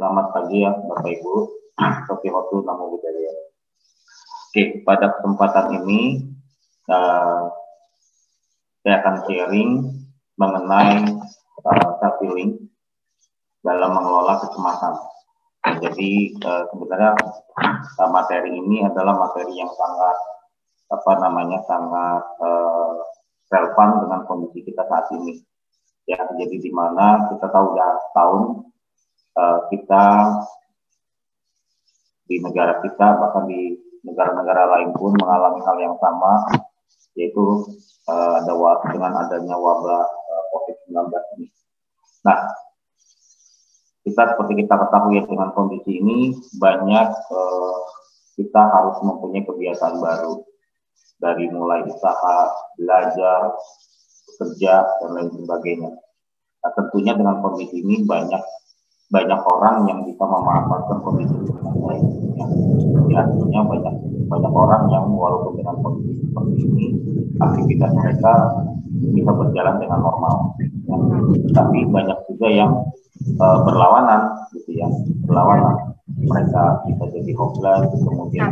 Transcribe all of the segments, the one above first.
Selamat pagi ya Bapak Ibu. Topi Hotu Namo Buddhaya. Oke, pada kesempatan ini saya akan sharing mengenai self-healing dalam mengelola kecemasan. Jadi sebenarnya materi ini adalah materi yang sangat sangat relevan dengan kondisi kita saat ini. Ya, jadi di mana kita tahu ya tahun kita di negara kita, bahkan di negara-negara lain pun mengalami hal yang sama, yaitu dengan adanya wabah COVID-19 ini. Nah, seperti kita ketahui dengan kondisi ini, banyak kita harus mempunyai kebiasaan baru, dari mulai usaha, belajar, bekerja, dan lain sebagainya. Nah, tentunya dengan kondisi ini banyak orang yang bisa memanfaatkan kondisi dengan baik. Ya, artinya banyak orang yang walaupun dengan kondisi seperti ini, aktivitas mereka bisa berjalan dengan normal. Ya. Tapi banyak juga yang berlawanan, gitu ya, berlawanan. Mereka bisa jadi hopeless, kemudian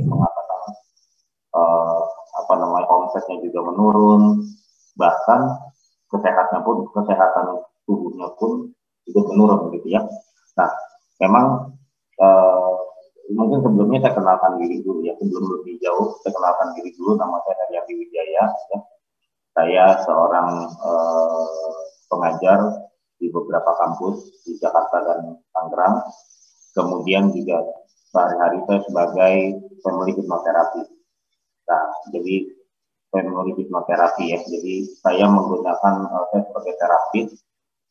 mengatakan omsetnya juga menurun, bahkan kesehatan tubuhnya pun juga menurun, gitu ya. Nah, memang mungkin sebelumnya saya kenalkan diri dulu ya, sebelum lebih jauh saya kenalkan diri dulu. Nama saya Haryadi Wijaya ya. Saya seorang pengajar di beberapa kampus di Jakarta dan Tangerang. Kemudian juga sehari-hari saya sebagai family hipnoterapi. Nah, jadi family hipnoterapi ya. Jadi saya menggunakan saya sebagai terapis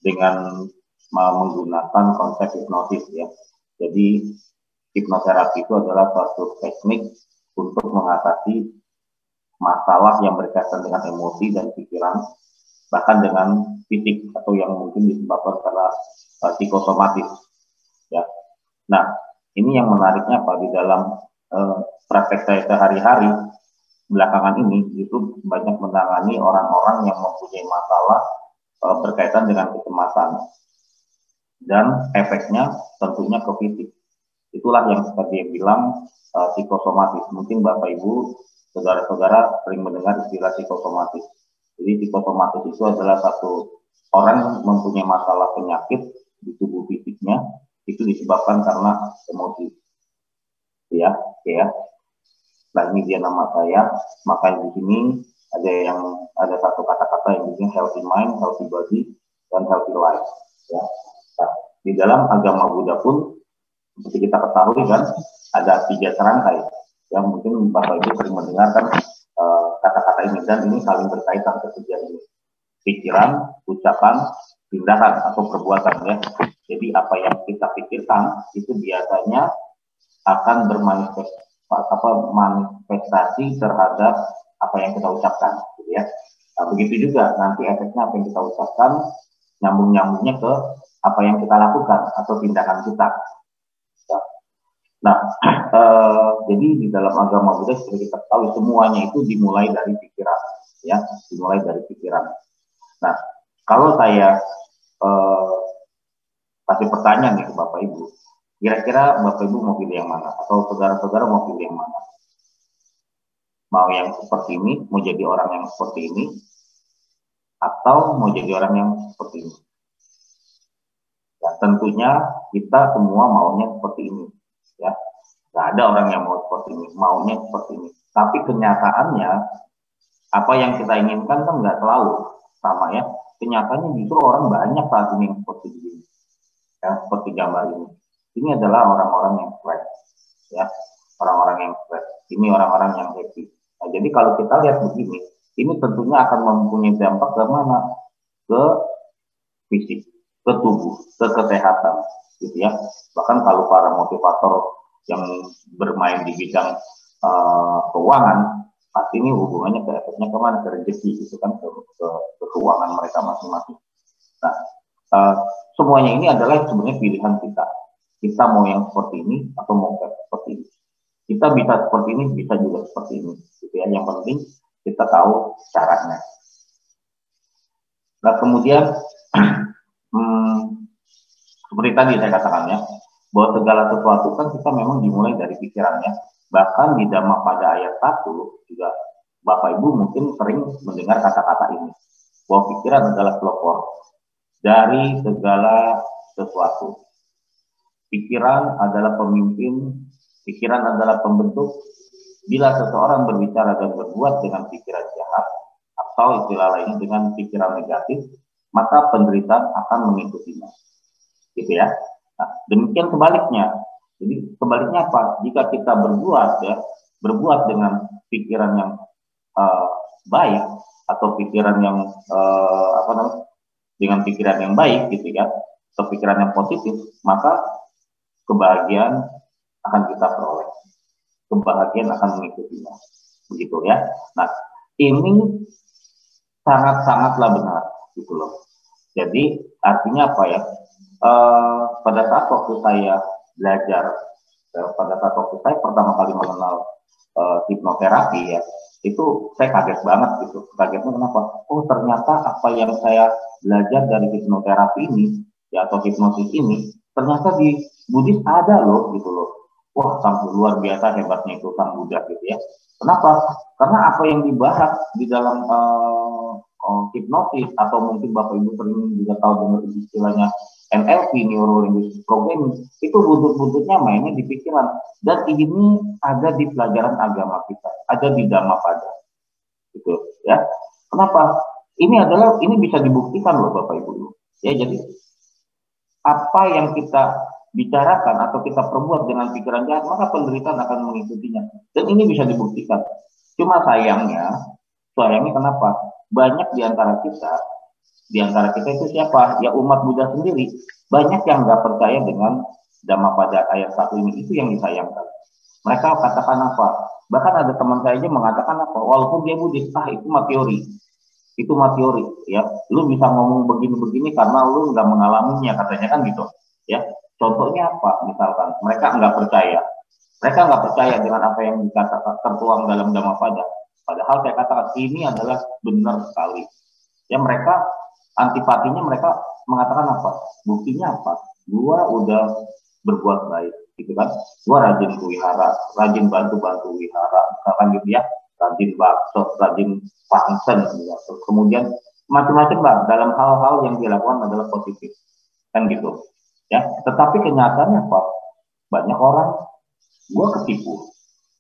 dengan menggunakan konsep hipnosis ya. Jadi hipnoterapi itu adalah suatu teknik untuk mengatasi masalah yang berkaitan dengan emosi dan pikiran, bahkan dengan fisik atau yang mungkin disebabkan karena psikosomatis. Ya. Nah, ini yang menariknya Pak, di dalam praktek saya sehari-hari belakangan ini itu banyak menangani orang-orang yang mempunyai masalah berkaitan dengan kecemasan, dan efeknya tentunya ke fisik. Itulah yang seperti yang bilang psikosomatis. Mungkin Bapak Ibu, saudara-saudara sering mendengar istilah psikosomatis. Jadi psikosomatis itu adalah satu orang mempunyai masalah penyakit di tubuh fisiknya, itu disebabkan karena emosi. Ya, ya. Nah, ini dia nama saya. Maka di sini ada satu kata-kata yang disini healthy mind, healthy body, dan healthy life. Ya. Nah, di dalam agama Buddha pun seperti kita ketahui kan ada 3 serangkai yang mungkin Bapak Ibu sering mendengarkan kata-kata ini, dan ini saling berkaitan ketiga ini: pikiran, ucapan, tindakan atau perbuatan ya. Jadi apa yang kita pikirkan itu biasanya akan manifestasi terhadap apa yang kita ucapkan, gitu ya. Nah, begitu juga nanti efeknya apa yang kita ucapkan nyambung-nyambungnya ke apa yang kita lakukan atau tindakan kita. Nah, jadi di dalam agama Buddha seperti kita tahu semuanya itu dimulai dari pikiran, ya, dimulai dari pikiran. Nah, kalau saya kasih pertanyaan nih ke Bapak Ibu, kira-kira Bapak Ibu mau pilih yang mana? Atau saudara-saudara mau pilih yang mana? Mau yang seperti ini, mau jadi orang yang seperti ini, atau mau jadi orang yang seperti ini? Ya, tentunya kita semua maunya seperti ini, ya. Nggak ada orang yang mau seperti ini, maunya seperti ini. Tapi kenyataannya, apa yang kita inginkan kan nggak selalu sama ya. Kenyataannya justru orang banyak saat ini yang seperti ini, ya, seperti gambar ini. Ini adalah orang-orang yang stres, ya, orang-orang yang stres. Ini orang-orang yang happy. Nah, jadi kalau kita lihat begini, ini tentunya akan mempunyai dampak ke mana? Ke fisik, ke tubuh, ke kesehatan, gitu ya. Bahkan kalau para motivator yang bermain di bidang keuangan, pasti ini hubungannya ke efeknya kemana? Ke rezeki, gitu kan, ke keuangan mereka masing-masing. Nah, semuanya ini adalah sebenarnya pilihan kita. Kita mau yang seperti ini atau mau seperti ini. Kita bisa seperti ini, bisa juga seperti ini, gitu ya. Yang penting kita tahu caranya. Nah, kemudian seperti tadi saya katakannya, bahwa segala sesuatu kan kita memang dimulai dari pikirannya. Bahkan di Dhammapada ayat 1 juga Bapak Ibu mungkin sering mendengar kata-kata ini, bahwa pikiran adalah pelopor dari segala sesuatu. Pikiran adalah pemimpin, pikiran adalah pembentuk. Bila seseorang berbicara dan berbuat dengan pikiran jahat, atau istilah lainnya dengan pikiran negatif, maka penderitaan akan mengikutinya. Gitu ya. Nah, demikian sebaliknya. Jadi sebaliknya apa? Jika kita berbuat dengan pikiran yang baik atau pikiran yang dengan pikiran yang baik gitu ya, atau pikiran yang positif, maka kebahagiaan akan kita peroleh. Kebahagiaan akan mengikutinya. Begitu ya. Nah, ini sangat-sangatlah benar gitu loh. Jadi artinya apa ya? Pada saat waktu saya belajar, pada saat waktu saya pertama kali mengenal hipnoterapi ya, itu saya kaget banget gitu. Kagetnya kenapa? Oh ternyata apa yang saya belajar dari hipnoterapi ini ya, atau hipnosis ini ternyata di Buddhis ada loh gitu loh. Wah sampai luar biasa hebatnya itu sang Buddha gitu ya. Kenapa? Karena apa yang dibahas di dalam hipnosis, atau mungkin Bapak Ibu sering juga tahu dengar istilahnya NLP, Neuro Linguistic Programming, itu buntut-buntutnya mainnya di pikiran. Dan ini ada di pelajaran agama kita, ada di Dhammapada. Gitu ya. Kenapa? Ini bisa dibuktikan loh Bapak Ibu. Ya, jadi apa yang kita bicarakan atau kita perbuat dengan pikiran jahat, maka penderitaan akan mengikutinya. Dan ini bisa dibuktikan. Cuma sayangnya kenapa? Banyak di antara kita itu siapa? Ya umat Buddha sendiri. Banyak yang nggak percaya dengan Dhammapada ayat 1 ini. Itu yang disayangkan. Mereka katakan apa? Bahkan ada teman saya aja mengatakan apa? Walaupun dia Buddhis, itu mah teori. Itu mah teori. Ya, lu bisa ngomong begini-begini karena lu nggak mengalaminya, katanya kan gitu. Ya, contohnya apa? Misalkan mereka nggak percaya. Mereka nggak percaya dengan apa yang dikatakan tertuang dalam Dhammapada. Padahal saya katakan ini adalah benar sekali. Ya mereka antipatinya, mereka mengatakan apa? Buktinya apa? Gua udah berbuat baik, gitu kan? Gua rajin wihara, rajin bantu wihara, misalkan gitu ya, rajin bakso, rajin pangsen, ya. Kemudian macam-macam lah. Dalam hal-hal yang dilakukan adalah positif, kan gitu. Ya, tetapi kenyataannya apa? Banyak orang, gua ketipu.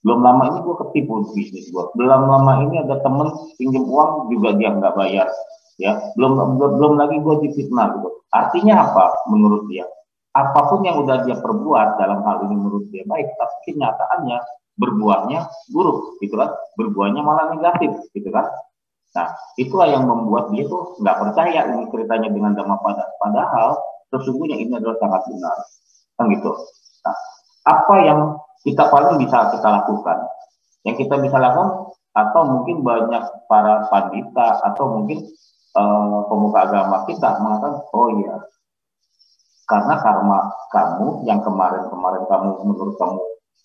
Belum lama ini gue ketipu bisnis gue. Belum lama ini ada temen pinjam uang juga dia nggak bayar. Ya, belum lagi gue difitnah gitu. Artinya apa? Menurut dia, apapun yang udah dia perbuat dalam hal ini menurut dia baik, tapi kenyataannya berbuahnya buruk, gitu kan? Berbuahnya malah negatif, gitu kan? Nah, itulah yang membuat dia tuh nggak percaya ini ceritanya dengan Dhammapada. Padahal sesungguhnya ini adalah sangat benar, kan gitu. Nah, apa yang kita paling bisa kita lakukan? Yang kita bisa lakukan, atau mungkin banyak para pandita atau mungkin pemuka agama kita mengatakan, oh iya, karena karma kamu yang kemarin-kemarin kamu menurut kamu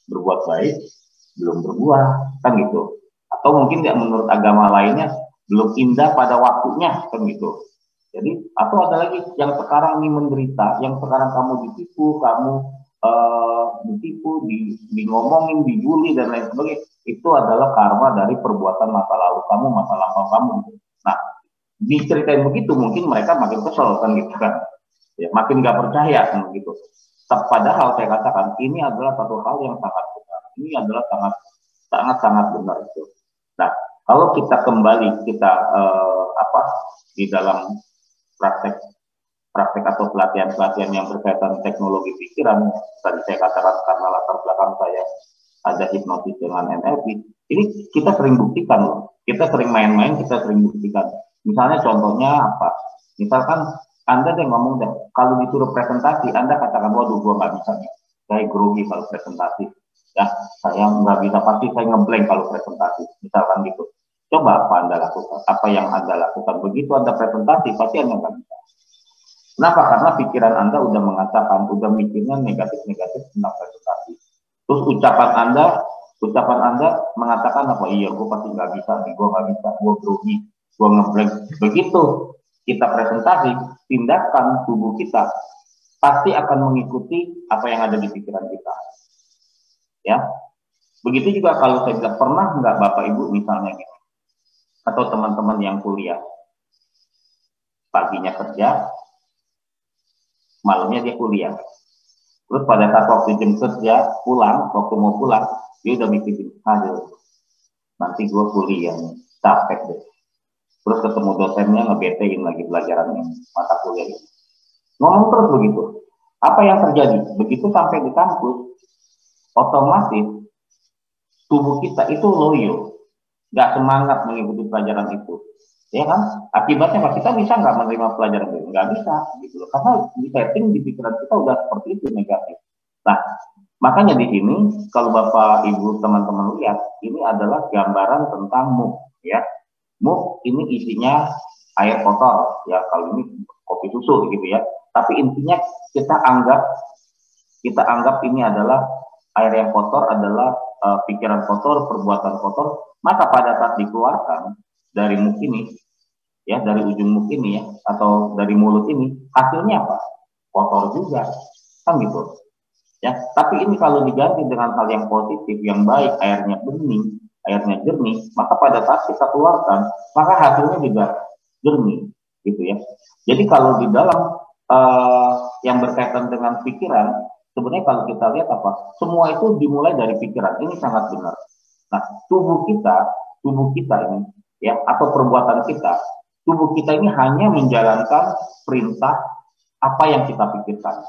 berbuat baik belum berbuah, kan gitu. Atau mungkin ya menurut agama lainnya belum indah pada waktunya, kan gitu. Jadi atau ada lagi yang sekarang ini menderita, yang sekarang kamu ditipu, di ngomongin, dibully dan lain sebagainya, itu adalah karma dari perbuatan masa lalu kamu, masa lampau kamu. Nah, diceritain begitu mungkin mereka makin kesel kan gitu kan, ya makin nggak percaya kan gitu. Padahal saya katakan ini adalah satu hal yang sangat benar. Ini adalah sangat benar itu. Nah, kalau kita kembali di dalam praktek atau pelatihan yang berkaitan teknologi pikiran, tadi saya katakan karena latar belakang saya ada hipnosis dengan NLP, ini kita sering buktikan loh. Kita sering main-main, kita sering buktikan. Misalnya contohnya apa? Misalkan Anda deh ngomong deh, kalau disuruh presentasi, Anda katakan, waduh gua nggak bisa nih, saya grogi kalau presentasi. Ya, saya nggak bisa, pasti saya ngeblank kalau presentasi. Misalkan gitu. Coba apa Anda lakukan? Apa yang Anda lakukan? Begitu Anda presentasi, pasti Anda nggak bisa. Kenapa? Karena pikiran Anda udah mengatakan, udah mikirnya negatif-negatif tentang presentasi. Terus ucapan Anda mengatakan apa? Iya, gue pasti nggak bisa nih, gue nggak bisa, gue grogi, gue ngeblank. Begitu kita presentasi, tindakan tubuh kita pasti akan mengikuti apa yang ada di pikiran kita. Ya, begitu juga kalau saya bilang, pernah nggak Bapak Ibu misalnya gitu, atau teman-teman yang kuliah, paginya kerja, malamnya dia kuliah. Terus pada saat waktu jam kerja pulang, waktu mau pulang, dia udah mikirin, aduh, nanti gue kuliah nih, capek deh. Terus ketemu dosennya ngebetein lagi pelajaran ini, mata kuliah ini. Ngomong terus begitu. Apa yang terjadi? Begitu sampai di kampus, otomatis tubuh kita itu loyo, nggak semangat mengikuti pelajaran itu. Ya kan? Akibatnya kita bisa nggak menerima pelajaran itu? Nggak bisa, gitu loh. Karena di setting di pikiran kita udah seperti itu, negatif. Nah, makanya di sini kalau Bapak Ibu teman-teman lihat, ini adalah gambaran tentang muk, ya. Muk ini isinya air kotor, ya. Kalau ini kopi susu gitu ya. Tapi intinya kita anggap ini adalah air yang kotor adalah pikiran kotor, perbuatan kotor. Maka pada saat dikeluarkan dari muk ini, ya, dari ujung muk ini ya, atau dari mulut ini, hasilnya apa? Kotor juga, kan gitu. Ya, tapi ini kalau diganti dengan hal yang positif, yang baik, airnya bening, airnya jernih, maka pada saat kita keluarkan, maka hasilnya juga jernih, gitu ya. Jadi kalau di dalam yang berkaitan dengan pikiran, sebenarnya kalau kita lihat apa, semua itu dimulai dari pikiran. Ini sangat benar. Nah, tubuh kita ini, ya, atau perbuatan kita, tubuh kita ini hanya menjalankan perintah apa yang kita pikirkan,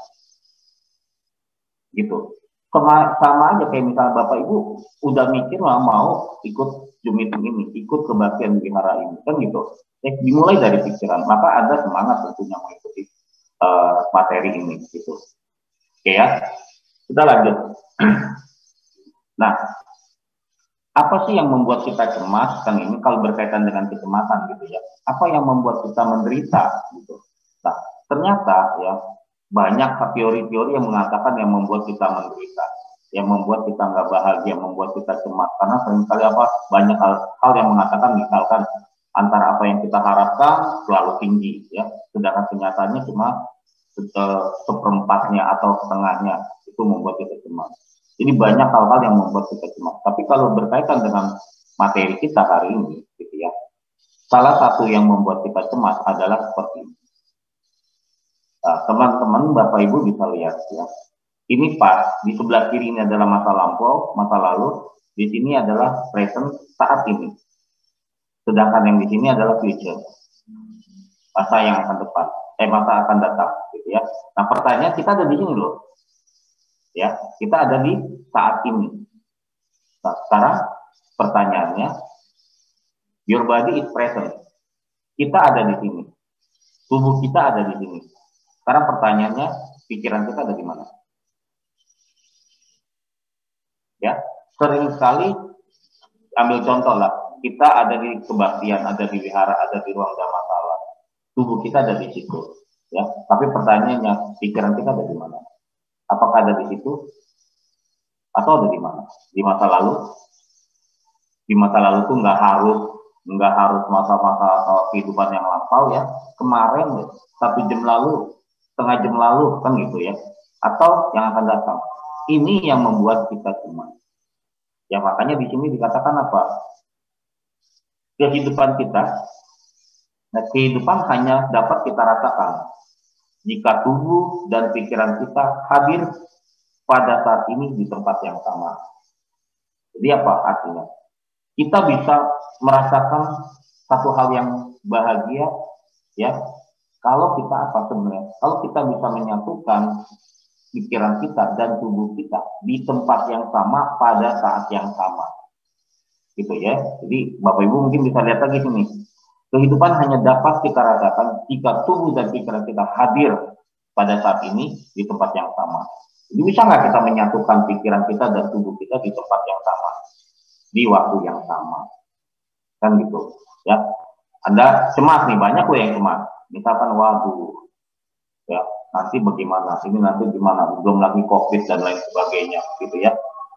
gitu. Sama aja kayak misalnya Bapak Ibu udah mikir mau ikut Zoom meeting ini, ikut kebaktian wihara ini, kan gitu. Dimulai dari pikiran, maka ada semangat tentunya mengikuti materi ini, gitu. Oke ya, kita lanjut. Nah, apa sih yang membuat kita cemas? Kan ini kalau berkaitan dengan kecemasan gitu ya. Apa yang membuat kita menderita gitu? Nah, ternyata ya banyak teori-teori yang mengatakan yang membuat kita menderita, yang membuat kita nggak bahagia, membuat kita cemas. Karena seringkali apa banyak hal yang mengatakan misalkan antara apa yang kita harapkan selalu tinggi ya, sedangkan kenyataannya cuma seperempatnya atau setengahnya, itu membuat kita cemas. Jadi banyak hal-hal yang membuat kita cemas. Tapi kalau berkaitan dengan materi kita hari ini, gitu ya, salah satu yang membuat kita cemas adalah seperti ini. Nah, teman-teman, Bapak Ibu bisa lihat ya. Ini pas di sebelah kiri ini adalah masa lampau, masa lalu. Di sini adalah present saat ini. Sedangkan yang di sini adalah future, masa yang akan depan. Masa akan datang, gitu ya. Nah, pertanyaan kita ada di sini loh. Ya, kita ada di saat ini. Nah, sekarang pertanyaannya, your body is present. Kita ada di sini. Tubuh kita ada di sini. Sekarang pertanyaannya, pikiran kita ada di mana? Ya, sering sekali ambil contoh lah. Kita ada di kebaktian, ada di wihara, ada di ruang dhammasala. Tubuh kita ada di situ. Ya, tapi pertanyaannya, pikiran kita ada di mana? Apakah ada di situ? Atau ada di mana? Di masa lalu? Di masa lalu tuh nggak harus masa-masa kehidupan yang lampau ya. Kemarin ya, 1 jam lalu, setengah jam lalu kan gitu ya. Atau yang akan datang. Ini yang membuat kita cemas. Ya makanya di sini dikatakan apa? Kehidupan kita, nah kehidupan hanya dapat kita rasakan jika tubuh dan pikiran kita hadir pada saat ini di tempat yang sama. Jadi apa artinya? Kita bisa merasakan satu hal yang bahagia, ya. Kalau kita apa sebenarnya? Kalau kita bisa menyatukan pikiran kita dan tubuh kita di tempat yang sama pada saat yang sama, gitu ya. Jadi Bapak Ibu mungkin bisa lihat lagi sini. Kehidupan hanya dapat kita rasakan jika tubuh dan pikiran kita hadir pada saat ini di tempat yang sama. Jadi bisa nggak kita menyatukan pikiran kita dan tubuh kita di tempat yang sama, di waktu yang sama, kan gitu ya. Anda cemas nih, banyak loh yang cemas. Misalkan, waduh, ya nanti bagaimana? Ini nanti gimana? Belum lagi COVID dan lain sebagainya, gitu ya.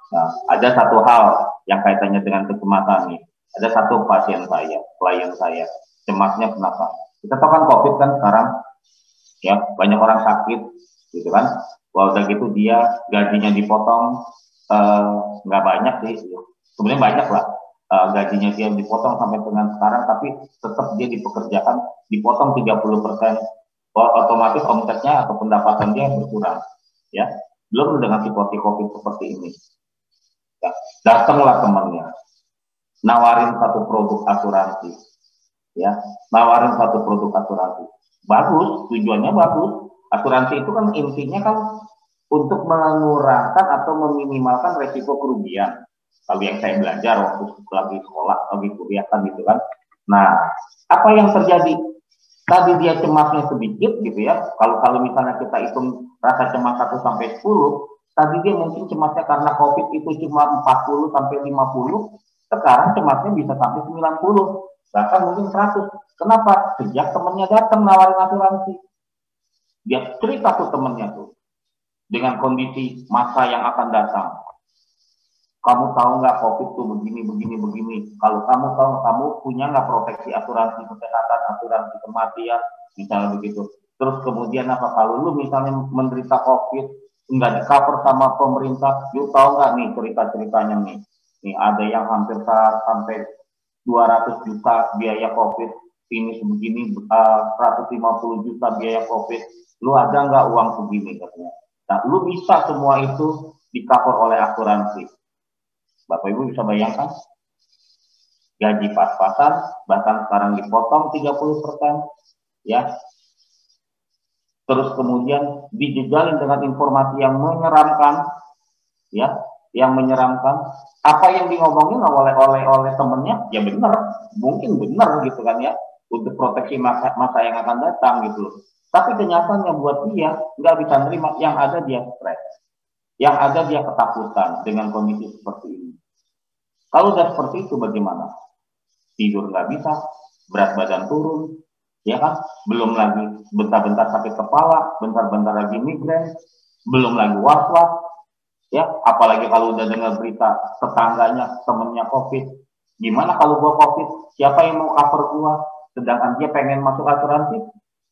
Nah, ada satu hal yang kaitannya dengan kecemasan nih. Ada satu pasien saya, klien saya, cemasnya kenapa? Kita tahu kan COVID kan sekarang, ya banyak orang sakit, gitu kan. Wah, udah gitu dia gajinya dipotong, nggak banyak sih, sebenarnya banyak lah, gajinya dia dipotong sampai dengan sekarang, tapi tetap dia dipekerjakan, dipotong 30%, otomatis omsetnya atau pendapatan dia berkurang, ya. Belum dengan situasi COVID seperti ini, ya. Datanglah temannya, nawarin satu produk asuransi, ya, nawarin satu produk asuransi, bagus, tujuannya bagus. Asuransi itu kan intinya kan untuk mengurangkan atau meminimalkan resiko kerugian. Kalau yang saya belajar waktu lagi sekolah, lagi kuliah kan gitu kan. Nah, apa yang terjadi? Tadi dia cemasnya sedikit gitu ya. Kalau misalnya kita hitung rasa cemas 1 sampai 10, tadi dia mungkin cemasnya karena COVID itu cuma 40 sampai 50, sekarang cemasnya bisa sampai 90, bahkan mungkin 100. Kenapa? Sejak temennya datang nawarin asuransi. Dia cerita tuh temennya tuh dengan kondisi masa yang akan datang. Kamu tahu nggak COVID tuh begini. Kalau kamu tahu, kamu punya nggak proteksi asuransi kesehatan, asuransi kematian, misalnya begitu. Terus kemudian apa kalau lu misalnya menderita COVID nggak di cover sama pemerintah, lu tahu nggak nih cerita-ceritanya nih. Nih ada yang hampir sampai 200 juta biaya COVID, ini sebegini 150 juta biaya COVID. Lu ada nggak uang segini katanya? Nah, lu bisa semua itu di cover oleh asuransi. Bapak Ibu bisa bayangkan, gaji pas-pasan, bahkan sekarang dipotong 30%, ya. Terus kemudian dijejalin dengan informasi yang menyeramkan, ya, yang menyeramkan. Apa yang ngomongin oleh temennya, ya benar, mungkin benar gitu kan ya, untuk proteksi masa yang akan datang gitu. Tapi kenyataannya buat dia nggak bisa nerima, yang ada dia stres, yang ada dia ketakutan dengan kondisi seperti ini. Kalau udah seperti itu bagaimana? Tidur nggak bisa, berat badan turun, ya kan? Belum lagi bentar-bentar sakit kepala, bentar-bentar lagi migrain, belum lagi was-was, ya. Apalagi kalau udah dengar berita tetangganya, temennya COVID. Gimana kalau gua COVID? Siapa yang mau cover gua? Sedangkan dia pengen masuk asuransi,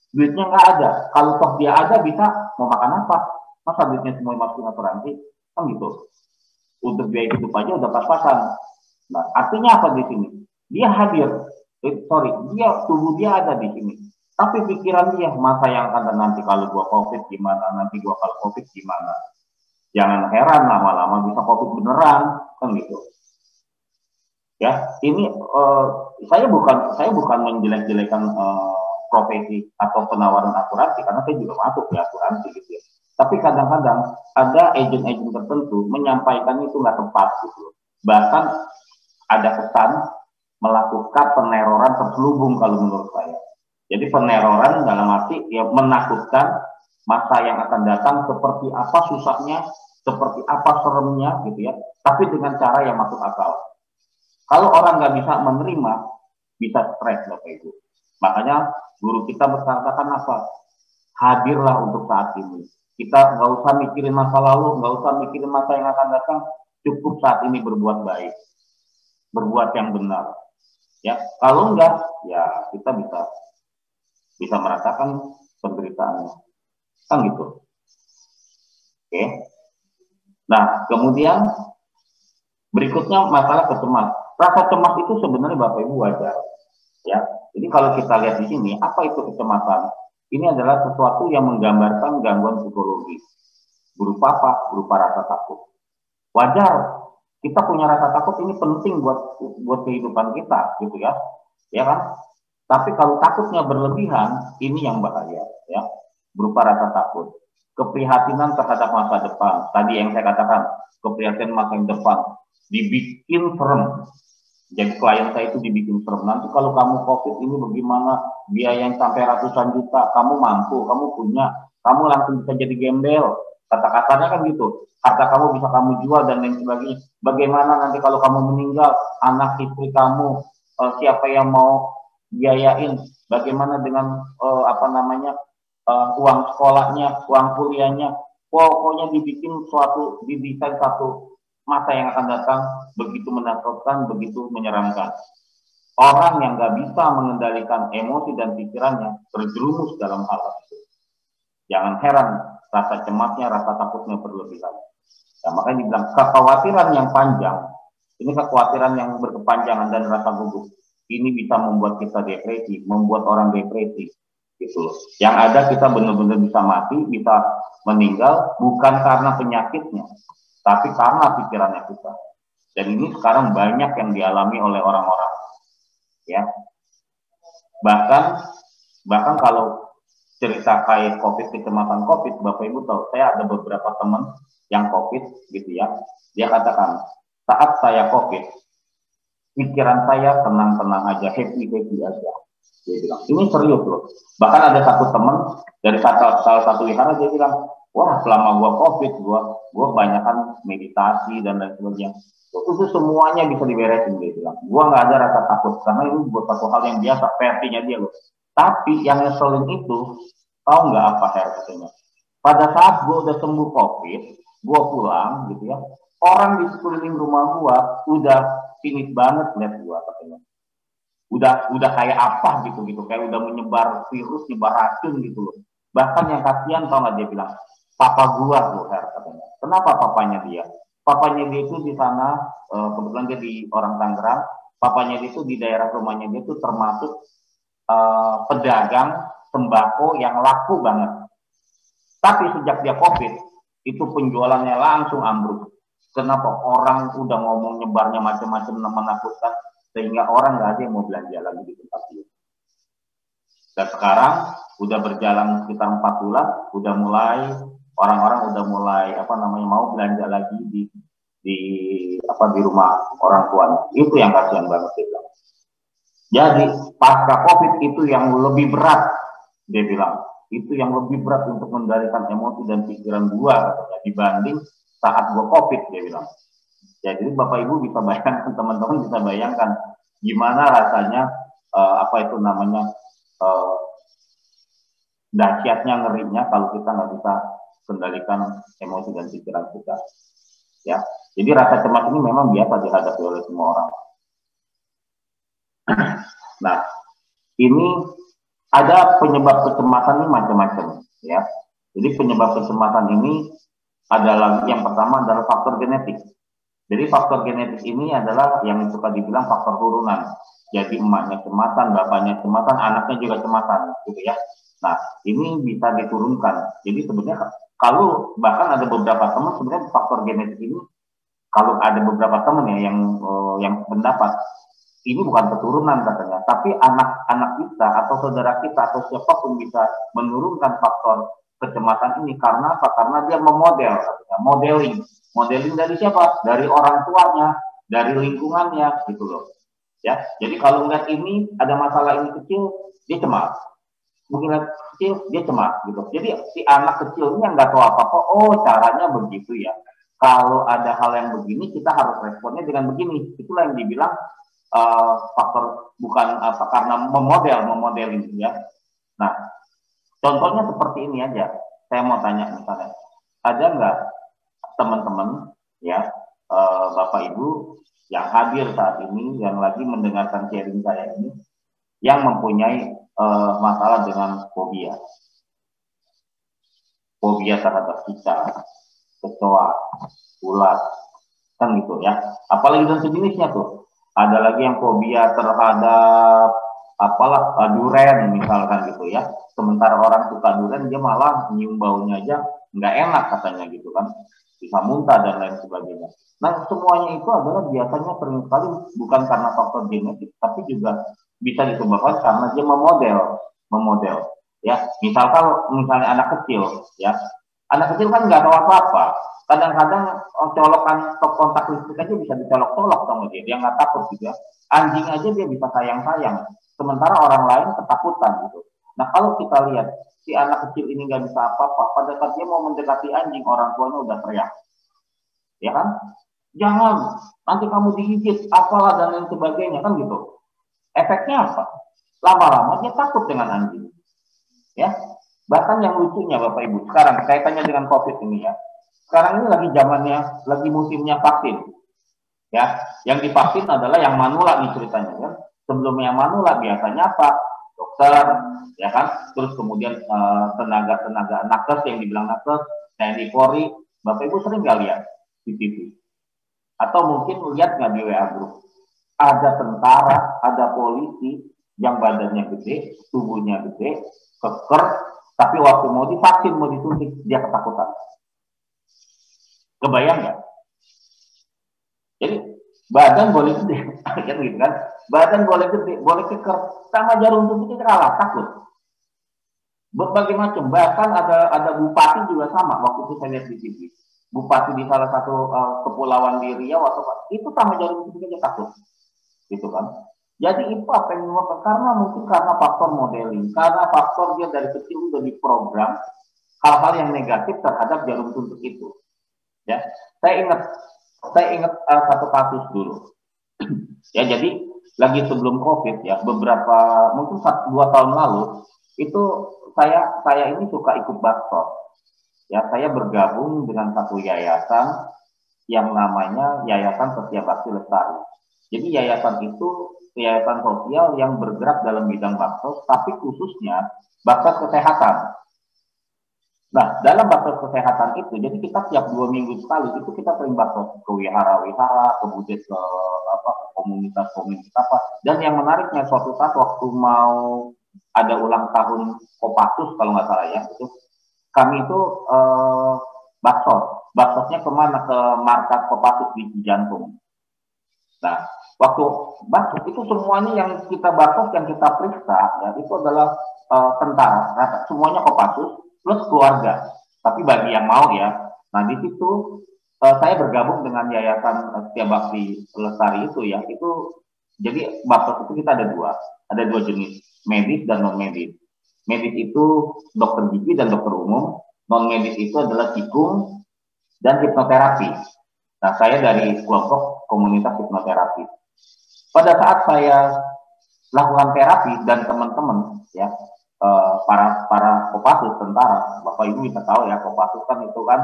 duitnya nggak ada. Kalau toh dia ada, bisa mau makan apa? Masa duitnya semua masuk asuransi? Kan gitu. Untuk biaya hidup aja udah pas-pasan. Nah, artinya apa di sini? Dia hadir, tubuh dia ada di sini. Tapi pikiran dia, masa yang akan nanti kalau gua COVID gimana, nanti gua kalau COVID gimana. Jangan heran lama-lama bisa COVID beneran, kan gitu. Ya, ini saya bukan menjelek-jelekan profesi atau penawaran asuransi, karena saya juga masuk di asuransi gitu ya. Tapi kadang-kadang ada agen-agen tertentu menyampaikan itu nggak tepat gitu. Bahkan ada kesan melakukan peneroran terselubung kalau menurut saya. Jadi peneroran dalam arti ya menakutkan masa yang akan datang seperti apa susahnya, seperti apa seremnya gitu ya. Tapi dengan cara yang masuk akal. Kalau orang nggak bisa menerima, bisa stres Bapak Ibu. Makanya guru kita berkatakan apa? Hadirlah untuk saat ini. Kita nggak usah mikirin masa lalu, nggak usah mikirin masa yang akan datang. Cukup saat ini berbuat baik, berbuat yang benar. Ya, kalau enggak, ya kita bisa merasakan penderitaannya, kan gitu. Oke. Nah, kemudian berikutnya masalah kecemas. Rasa cemas itu sebenarnya Bapak Ibu wajar. Ya, jadi kalau kita lihat di sini, apa itu kecemasan? Ini adalah sesuatu yang menggambarkan gangguan psikologi. Berupa apa? Berupa rasa takut. Wajar. Kita punya rasa takut, ini penting buat kehidupan kita, gitu ya. Ya kan? Tapi kalau takutnya berlebihan, ini yang bahaya, ya. Berupa rasa takut. Keprihatinan terhadap masa depan. Tadi yang saya katakan, keprihatinan masa depan dibikin serem. Jadi klien saya itu dibikin serem. Nanti kalau kamu COVID ini bagaimana? Biaya yang sampai ratusan juta, kamu mampu, kamu punya, kamu langsung bisa jadi gembel. Kata-katanya kan gitu. Harta kamu bisa kamu jual dan lain sebagainya. Bagaimana nanti kalau kamu meninggal, anak istri kamu, siapa yang mau biayain? Bagaimana dengan uang sekolahnya, uang kuliahnya? Pokoknya didesain satu masa yang akan datang begitu menakutkan, begitu menyeramkan. Orang yang nggak bisa mengendalikan emosi dan pikirannya terjerumus dalam hal itu. Jangan heran rasa cemasnya, rasa takutnya berlebihan. Nah, makanya dibilang kekhawatiran yang panjang, ini kekhawatiran yang berkepanjangan dan rasa gugup, ini bisa membuat kita depresi, membuat orang depresi, gitu loh. Yang ada kita benar-benar bisa mati, bisa meninggal, bukan karena penyakitnya, tapi karena pikirannya kita. Dan ini sekarang banyak yang dialami oleh orang-orang, ya. Bahkan kalau cerita kayak COVID, kecemasan COVID, Bapak Ibu tahu, saya ada beberapa teman yang COVID, gitu ya. Dia katakan, saat saya COVID, pikiran saya tenang-tenang aja, happy-happy aja. Dia bilang, ini serius loh. Bahkan ada satu teman dari salah satu wihara, dia bilang, wah selama gua COVID, gua banyakkan meditasi dan lain sebagainya. Itu semuanya bisa diberesin, dia bilang. Gua nggak ada rasa takut, karena ini buat satu hal yang biasa, versinya dia loh. Tapi yang ngeselin itu, tahu nggak apa katanya? Pada saat gua udah sembuh COVID, gua pulang gitu ya, orang di sekeliling rumah gua udah finish banget lihat gua katanya. Udah kayak apa gitu, kayak udah menyebar virus, nyebar racun gitu loh. Bahkan yang kasihan tau nggak, dia bilang, papa gua tuh katanya. Kenapa papanya dia? Papanya dia itu di sana, kebetulan dia di orang Tangerang, papanya dia itu di daerah rumahnya dia itu termasuk pedagang sembako yang laku banget. Tapi sejak dia COVID, itu penjualannya langsung ambruk. Kenapa? Orang udah ngomong nyebarnya macam-macam menakutkan, sehingga orang nggak ada yang mau belanja lagi di tempat itu. Dan sekarang udah berjalan sekitar 4 bulan, udah mulai orang-orang udah mulai mau belanja lagi di rumah orang tuanya. Itu yang kasihan banget dia bilang. Jadi pasca COVID itu yang lebih berat, dia bilang. Itu yang lebih berat untuk mengendalikan emosi dan pikiran gua katanya, dibanding saat gua COVID, dia bilang. Ya, jadi Bapak Ibu bisa bayangkan, teman-teman bisa bayangkan gimana rasanya dahsyatnya, ngerinya kalau kita nggak bisa kendalikan emosi dan pikiran kita. Ya, jadi rasa cemas ini memang biasa dihadapi oleh semua orang. Nah, ini ada penyebab kecemasan ini macam-macam, ya. Jadi penyebab kecemasan ini adalah, yang pertama adalah faktor genetik. Jadi faktor genetik ini adalah yang suka dibilang faktor turunan. Jadi emaknya cemasan, bapaknya cemasan, anaknya juga cemasan, gitu ya. Nah, ini bisa diturunkan. Jadi sebenarnya kalau bahkan ada beberapa teman sebenarnya faktor genetik ini, kalau ada beberapa teman ya yang pendapat ini bukan keturunan katanya, tapi anak-anak kita atau saudara kita atau siapapun bisa menurunkan faktor kecemasan ini. Karena apa? Karena dia memodel, modeling dari siapa? Dari orang tuanya, dari lingkungannya, gitu loh. Ya, jadi kalau ngeliat ini ada masalah ini kecil, dia cemas. Mungkin kecil, dia cemas, gitu. Jadi si anak kecilnya nggak tahu apa-apa. Oh, caranya begitu ya. Kalau ada hal yang begini, kita harus responnya dengan begini. Itulah yang dibilang faktor bukan karena memodelin ya. Nah, contohnya seperti ini aja. Saya mau tanya misalnya, ada nggak teman-teman ya, Bapak Ibu yang hadir saat ini, yang lagi mendengarkan sharing saya ini, yang mempunyai masalah dengan fobia terhadap cicak, kecoa, ulat, kan gitu ya. Apalagi dan sejenisnya tuh. Ada lagi yang fobia terhadap durian misalkan gitu ya. Sementara orang suka durian, dia malah nyium baunya aja nggak enak katanya gitu kan, bisa muntah dan lain sebagainya. Nah, semuanya itu adalah biasanya sering sekali bukan karena faktor genetik, tapi juga bisa disebabkan karena dia memodel ya. Misalnya anak kecil ya, anak kecil kan nggak tahu apa-apa. Kadang-kadang colokan top kontak listrik aja bisa dicolok-colok sama dia nggak takut juga. Anjing aja dia bisa sayang-sayang, sementara orang lain ketakutan gitu. Nah, kalau kita lihat si anak kecil ini nggak bisa apa-apa, pada saat dia mau mendekati anjing, orang tuanya udah teriak, ya kan? Jangan, nanti kamu digigit, apalah dan lain sebagainya, kan gitu. Efeknya apa? Lama-lama dia takut dengan anjing, ya. Bahkan yang lucunya Bapak Ibu, sekarang kaitannya dengan COVID ini ya. Sekarang ini lagi zamannya, lagi musimnya vaksin. Ya, yang divaksin adalah yang manula nih ceritanya kan. Sebelum yang manula biasanya apa? dokter, ya kan, terus kemudian tenaga-tenaga nakes yang dibilang nakes, TNI Polri, Bapak Ibu sering nggak lihat di TV? Atau mungkin lihat nggak di WA Group? Ada tentara, ada polisi yang badannya gede, tubuhnya gede, keker, tapi waktu mau divaksin, mau disuntik, dia ketakutan. Kebayang nggak? Jadi badan boleh gede, kan gitu kan? Badan boleh gede, boleh keker, sama jarum suntiknya kalah, takut. Berbagai macam, bahkan ada bupati juga sama. Waktu itu saya lihat di TV, bupati di salah satu kepulauan di Riau atau apa, itu sama jarum suntiknya takut, gitu kan? Jadi itu apa yang menyebabkan? Karena mungkin karena faktor modeling, karena faktor dia dari kecil udah diprogram hal-hal yang negatif terhadap jarum suntik itu. Ya, saya ingat satu kasus dulu. Ya, jadi lagi sebelum COVID ya, beberapa mungkin 2 tahun lalu itu saya ini suka ikut baksos. Ya, saya bergabung dengan satu yayasan yang namanya Yayasan Setia Bakti Lestari. Jadi yayasan itu yayasan sosial yang bergerak dalam bidang baksos, tapi khususnya baksos kesehatan. Nah, dalam baksos kesehatan itu, jadi kita tiap 2 minggu sekali itu kita sering baksos ke wihara-wihara, kemudian ke komunitas-komunitas apa. Dan yang menariknya suatu saat waktu mau ada ulang tahun Kopassus kalau nggak salah ya, itu kami itu baksosnya kemana? Ke markas Kopassus di Cijantung. Nah, waktu baksos itu semuanya yang kita baksos, yang kita periksa, ya itu adalah tentara, semuanya Kopassus plus keluarga. Tapi bagi yang mau ya, nah di situ saya bergabung dengan Yayasan Setia Bakti Lestari itu ya, itu jadi baksos itu kita ada dua jenis, medis dan non medis. Medis itu dokter gigi dan dokter umum, non medis itu adalah tikung dan hipnoterapi. Nah, saya dari kelompok komunitas hipnoterapi. Pada saat saya lakukan terapi dan teman-teman ya, para Kopassus tentara, Bapak Ibu bisa tahu ya, Kopassus kan itu kan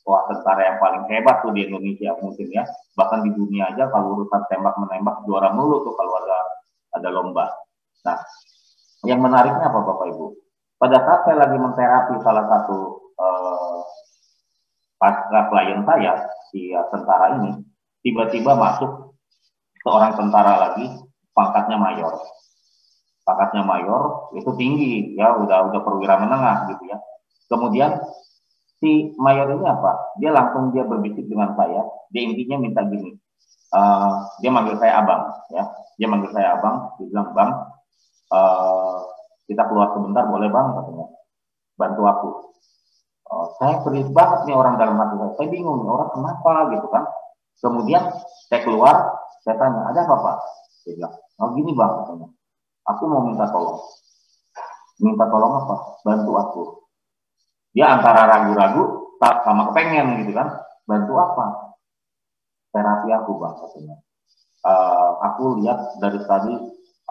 tentara yang paling hebat tuh di Indonesia mungkin ya, bahkan di dunia aja kalau urusan tembak menembak juara mulu tuh kalau ada lomba. Nah, yang menariknya apa Bapak Ibu? Pada saat saya lagi menterapi salah satu klien saya, si tentara ini, tiba-tiba masuk seorang tentara lagi, pangkatnya mayor. Pangkatnya mayor itu tinggi ya, udah perwira menengah gitu ya. Kemudian si mayor ini apa? Dia berbisik dengan saya. Dia intinya minta gini. Dia manggil saya abang ya. Dia manggil saya abang. Dia bilang, "Bang, kita keluar sebentar boleh bang?" Katanya. "Bantu aku." Saya pelit banget nih orang dalam hati saya. Saya bingung nih orang kenapa gitu kan. Kemudian saya keluar, saya tanya, "Ada apa Pak?" Dia bilang, "Oh gini bang," katanya. "Aku mau minta tolong." "Minta tolong apa?" "Bantu aku." Dia antara ragu-ragu sama kepengen gitu kan. "Bantu apa?" "Terapi aku bang," katanya. Aku lihat dari tadi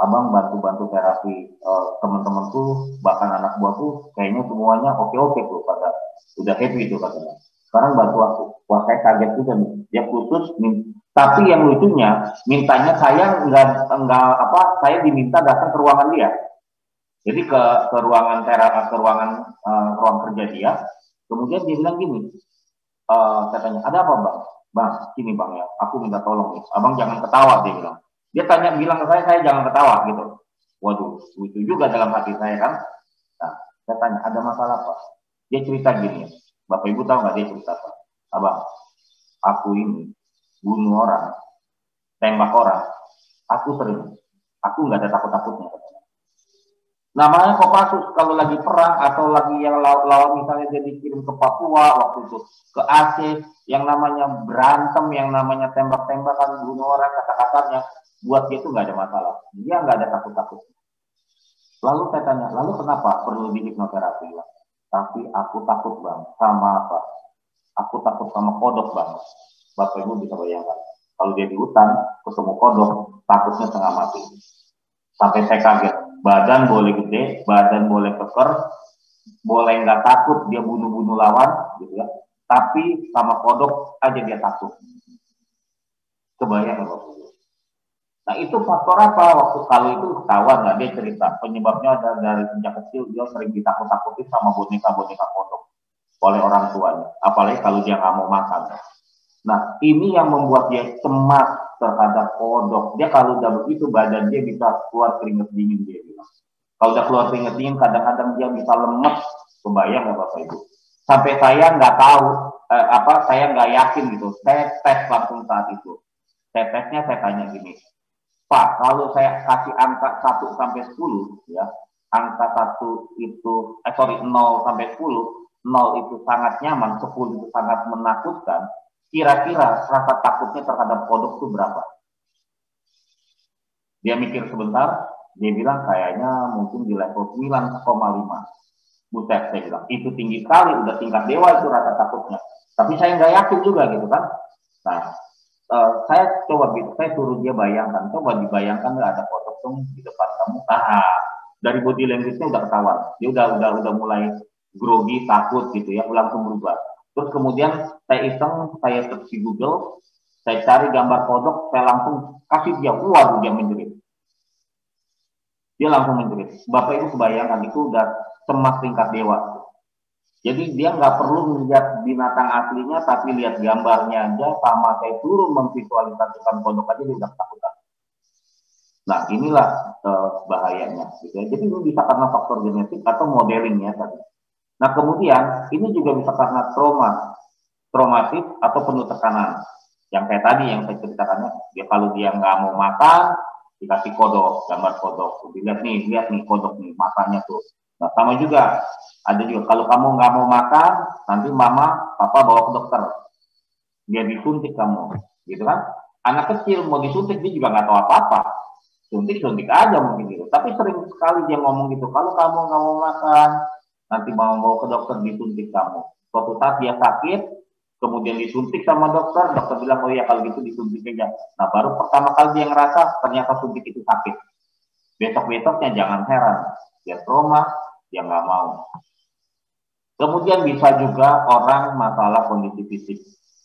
abang bantu-bantu terapi teman-temanku, bahkan anak buahku, kayaknya semuanya oke-oke tuh, pada udah happy tuh katanya. "Sekarang bantu aku." Wah, saya kaget juga nih. Dia khusus tapi yang lucunya mintanya saya saya diminta datang ke ruangan dia. Jadi ke ruangan ruang kerja dia. Kemudian dia bilang gini, saya tanya, "Ada apa bang?" "Bang, sini bang ya, aku minta tolong nih. Abang jangan ketawa," dia bilang. Dia bilang ke saya jangan ketawa gitu. Waduh, lucu juga dalam hati saya kan. Nah, saya tanya, "Ada masalah apa?" Dia cerita gini, Bapak Ibu tahu nggak dia cerita apa? "Abang, aku ini bunuh orang, tembak orang, aku sering, aku nggak ada takut-takutnya." Namanya Kopassus kalau lagi perang atau lagi yang lawan misalnya dia dikirim ke Papua waktu itu, ke Aceh, yang namanya berantem, yang namanya tembak-tembakan, bunuh orang, kata-katanya, buat dia itu nggak ada masalah. Dia nggak ada takut-takut. Lalu saya tanya, "Lalu kenapa perlu di hipnoterapi?" "Tapi aku takut bang, sama apa? Aku takut sama kodok bang." Bapak Ibu bisa bayangkan, kalau dia di hutan ketemu kodok, takutnya setengah mati. Sampai saya kaget. Badan boleh gede, badan boleh keker, boleh nggak takut dia bunuh-bunuh lawan, gitu ya. Tapi sama kodok aja dia takut. Kebayang nggak Bapak? Nah itu faktor apa? Waktu kalau itu ketahuan lah, dia cerita penyebabnya ada dari sejak kecil dia sering ditakut-takuti sama boneka-boneka kodok oleh orang tuanya. Apalagi kalau dia nggak mau makan. Nah ini yang membuat dia cemas terhadap kodok. Dia kalau udah begitu badan dia bisa keluar keringat dingin dia bilang. Kalau udah keluar keringat dingin kadang-kadang dia bisa lemes. Kebayang nggak Bapak Ibu? Sampai saya nggak tahu saya nggak yakin gitu. Saya tes langsung saat itu. Saya tesnya saya tanya gini, Pak, kalau saya kasih angka 1 sampai 10, ya, angka 1 itu, 0 sampai 10, 0 itu sangat nyaman, 10 itu sangat menakutkan, kira-kira rasa takutnya terhadap kodok itu berapa? Dia mikir sebentar, dia bilang kayaknya mungkin di level 9,5. Buset, saya bilang, itu tinggi sekali, udah tingkat dewa itu rasa takutnya. Tapi saya nggak yakin juga gitu kan. Nah, saya suruh dia bayangkan, coba dibayangkan ada kodok tuh di depan kamu. Dari body language-nya udah ketahuan, dia udah mulai grogi, takut gitu ya, langsung berubah. Terus kemudian saya iseng, saya search di Google, saya cari gambar kodok, saya langsung kasih dia, waduh dia menjerit. Dia langsung menjerit. Bapak Ibu kebayangkan itu udah cemas tingkat dewa. Jadi dia nggak perlu melihat binatang aslinya, tapi lihat gambarnya aja, sama saya turun memvisualisasikan kodok aja dia udah ketakutan. Nah inilah bahayanya. Gitu ya. Jadi ini bisa karena faktor genetik atau modelingnya tadi. Nah kemudian ini juga bisa karena traumatis atau penuh tekanan. Yang kayak tadi yang saya ceritakannya, dia kalau dia nggak mau makan, dikasih kodok, gambar kodok. Lihat nih kodok nih, matanya tuh. Nah sama juga, ada juga kalau kamu nggak mau makan, nanti mama, papa bawa ke dokter. Dia disuntik kamu, gitu kan? Anak kecil mau disuntik dia juga nggak tahu apa-apa. Suntik aja mungkin gitu. Tapi sering sekali dia ngomong gitu, kalau kamu nggak mau makan, nanti mau bawa ke dokter disuntik kamu. Suatu saat dia sakit, kemudian disuntik sama dokter bilang, oh iya kalau gitu disuntik aja. Nah baru pertama kali dia ngerasa ternyata suntik itu sakit. Besok-besoknya jangan heran, dia trauma, dia nggak mau. Kemudian bisa juga orang masalah kondisi fisik,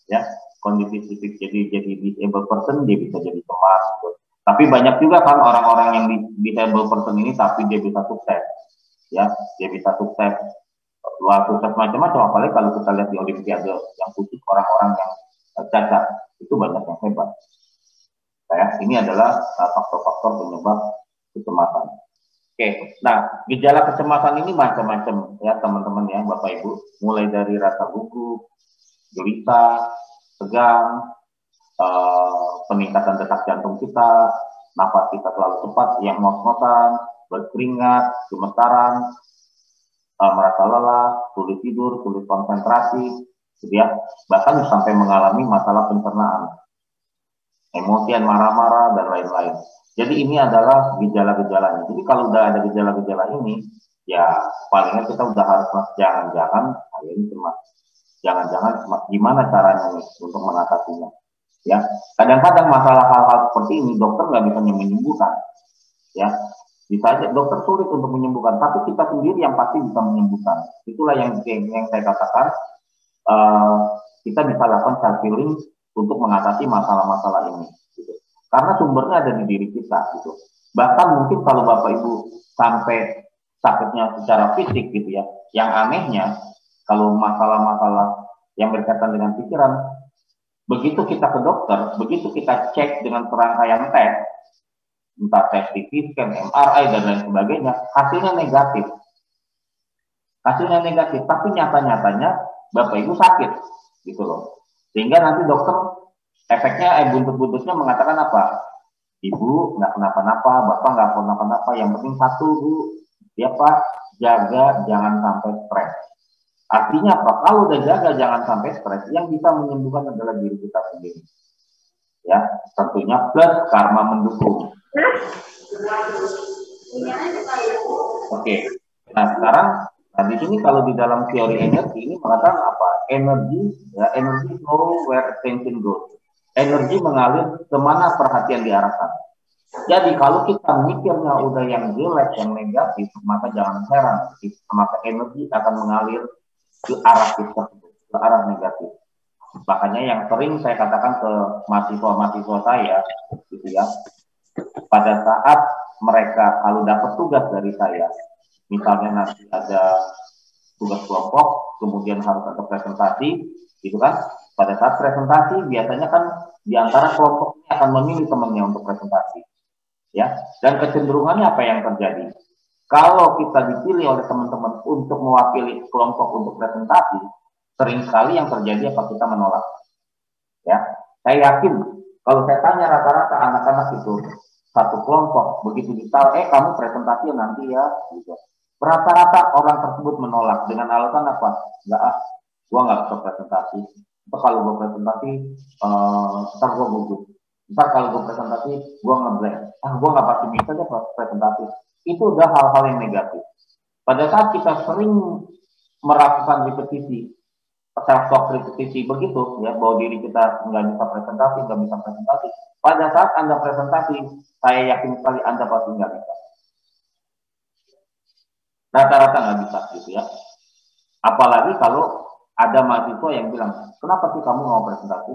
ya kondisi fisik jadi disabled person dia bisa jadi cemas. Tapi banyak juga kan orang-orang yang disabled person ini tapi dia bisa sukses, ya dia bisa sukses. Wah, sukses macam-macam, apalagi kalau kita lihat di Olimpiade yang khusus orang-orang yang cacat itu banyak yang hebat. Ini adalah faktor-faktor penyebab kecemasan. Oke, nah gejala kecemasan ini macam-macam ya teman-teman ya Bapak Ibu, mulai dari rasa gugup, gelisah, tegang, peningkatan detak jantung kita, nafas kita terlalu cepat, yang ngos-ngosan, berkeringat, gemetaran, merasa lelah, sulit tidur, sulit konsentrasi, gitu ya, bahkan sampai mengalami masalah pencernaan, emosian, marah-marah dan lain-lain. Jadi ini adalah gejala-gejalanya. Jadi kalau udah ada gejala-gejala ini, ya palingnya kita udah harus jangan-jangan, ini cuma jangan-jangan gimana caranya nih untuk mengatasinya. Ya, kadang-kadang masalah hal-hal seperti ini dokter nggak bisa menyembuhkan. Ya, bisa aja dokter sulit untuk menyembuhkan, tapi kita sendiri yang pasti bisa menyembuhkan. Itulah yang saya katakan, kita bisa lakukan self healing untuk mengatasi masalah-masalah ini. Karena sumbernya ada di diri kita gitu. Bahkan mungkin kalau Bapak Ibu sampai sakitnya secara fisik gitu ya, yang anehnya kalau masalah-masalah yang berkaitan dengan pikiran, begitu kita ke dokter, begitu kita cek dengan serangkaian tes, entah tes CT scan, MRI dan lain sebagainya, hasilnya negatif. Hasilnya negatif, tapi nyata-nyatanya Bapak Ibu sakit gitu loh. Sehingga nanti dokter efeknya buntut-buntutnya mengatakan apa? Ibu nggak kenapa-napa, bapak nggak kenapa-napa. Yang penting satu Bu, ya Pak, jaga jangan sampai stres. Artinya apa? Kalau udah jaga jangan sampai stres, yang bisa menyembuhkan adalah diri kita sendiri. Ya, tentunya plus karma mendukung. Oke. Nah sekarang, di sini kalau di dalam teori energi ini mengatakan apa? Energi flow where attention goes. Energi mengalir kemana perhatian diarahkan. Jadi kalau kita mikirnya udah yang jelek, yang negatif, maka jangan heran, maka energi akan mengalir ke arah kita, ke arah negatif. Makanya yang sering saya katakan ke mahasiswa-mahasiswa saya, gitu ya, pada saat mereka kalau dapat tugas dari saya, misalnya nanti ada tugas kelompok, kemudian harus ada presentasi, gitu kan? Pada saat presentasi biasanya kan di antara kelompoknya akan memilih temannya untuk presentasi, ya. Dan kecenderungannya apa yang terjadi? Kalau kita dipilih oleh teman-teman untuk mewakili kelompok untuk presentasi, sering sekali yang terjadi apa kita menolak, ya. Saya yakin kalau saya tanya rata-rata anak-anak itu satu kelompok begitu ditaruh, kamu presentasi nanti ya, gitu. Rata-rata orang tersebut menolak dengan alasan apa? Enggak ah, gua nggak bisa presentasi. Ntar kalau gua presentasi, ntar gua gugup. Ntar kalau gua presentasi, gua ngeblank. Ah, gua nggak pasti bisa deh presentasi. Itu udah hal-hal yang negatif. Pada saat kita sering melakukan repetisi, self-talk repetisi begitu, ya, bahwa diri kita nggak bisa presentasi. Pada saat Anda presentasi, saya yakin sekali Anda pasti nggak bisa. Rata-rata nggak bisa, gitu ya. Apalagi kalau ada mahasiswa yang bilang, kenapa sih kamu mau presentasi?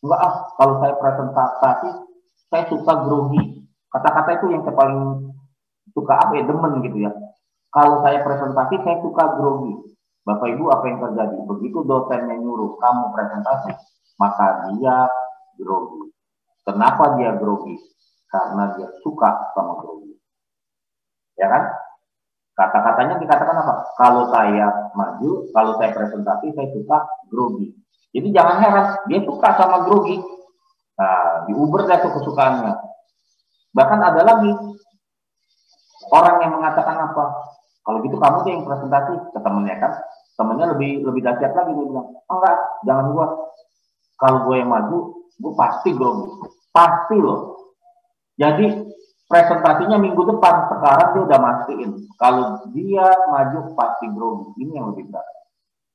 Enggak ah, kalau saya presentasi, saya suka grogi. Kata-kata itu yang saya paling suka apa ya, demen gitu ya. Kalau saya presentasi, saya suka grogi. Bapak Ibu, apa yang terjadi? Begitu dosennya nyuruh kamu presentasi, maka dia grogi. Kenapa dia grogi? Karena dia suka sama grogi. Ya kan? Kata-katanya dikatakan apa? Kalau saya maju, kalau saya presentasi, saya suka grogi. Jadi jangan heran, dia suka sama grogi. Nah, diuber deh tuh kesukaannya. Bahkan ada lagi orang yang mengatakan apa? Kalau gitu kamu deh yang presentasi ke temennya kan? Temennya lebih dahsyat lagi, dia bilang, enggak, jangan gua. Kalau gue yang maju, gue pasti grogi. Pasti loh. Jadi presentasinya minggu depan, sekarang dia udah mastiin. Kalau dia maju pasti grogi. Ini yang lebih berat.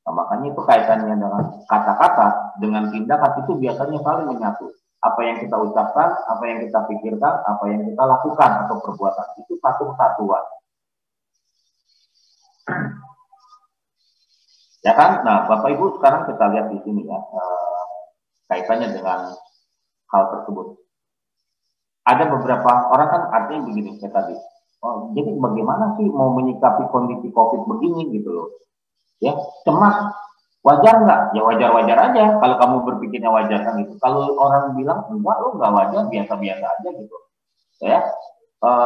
Nah, makanya itu kaitannya dengan kata-kata, dengan tindakan itu biasanya saling menyatu. Apa yang kita ucapkan, apa yang kita pikirkan, apa yang kita lakukan atau perbuatan itu satu kesatuan. Ya kan? Nah, Bapak Ibu sekarang kita lihat di sini ya, kaitannya dengan hal tersebut. Ada beberapa orang kan artinya begini saya tadi. Oh, jadi bagaimana sih mau menyikapi kondisi COVID begini gitu loh? Ya, cemas. Wajar nggak? Ya wajar-wajar aja. Kalau kamu berpikirnya wajar kan gitu. Kalau orang bilang enggak, lo nggak wajar, biasa-biasa aja gitu. Ya,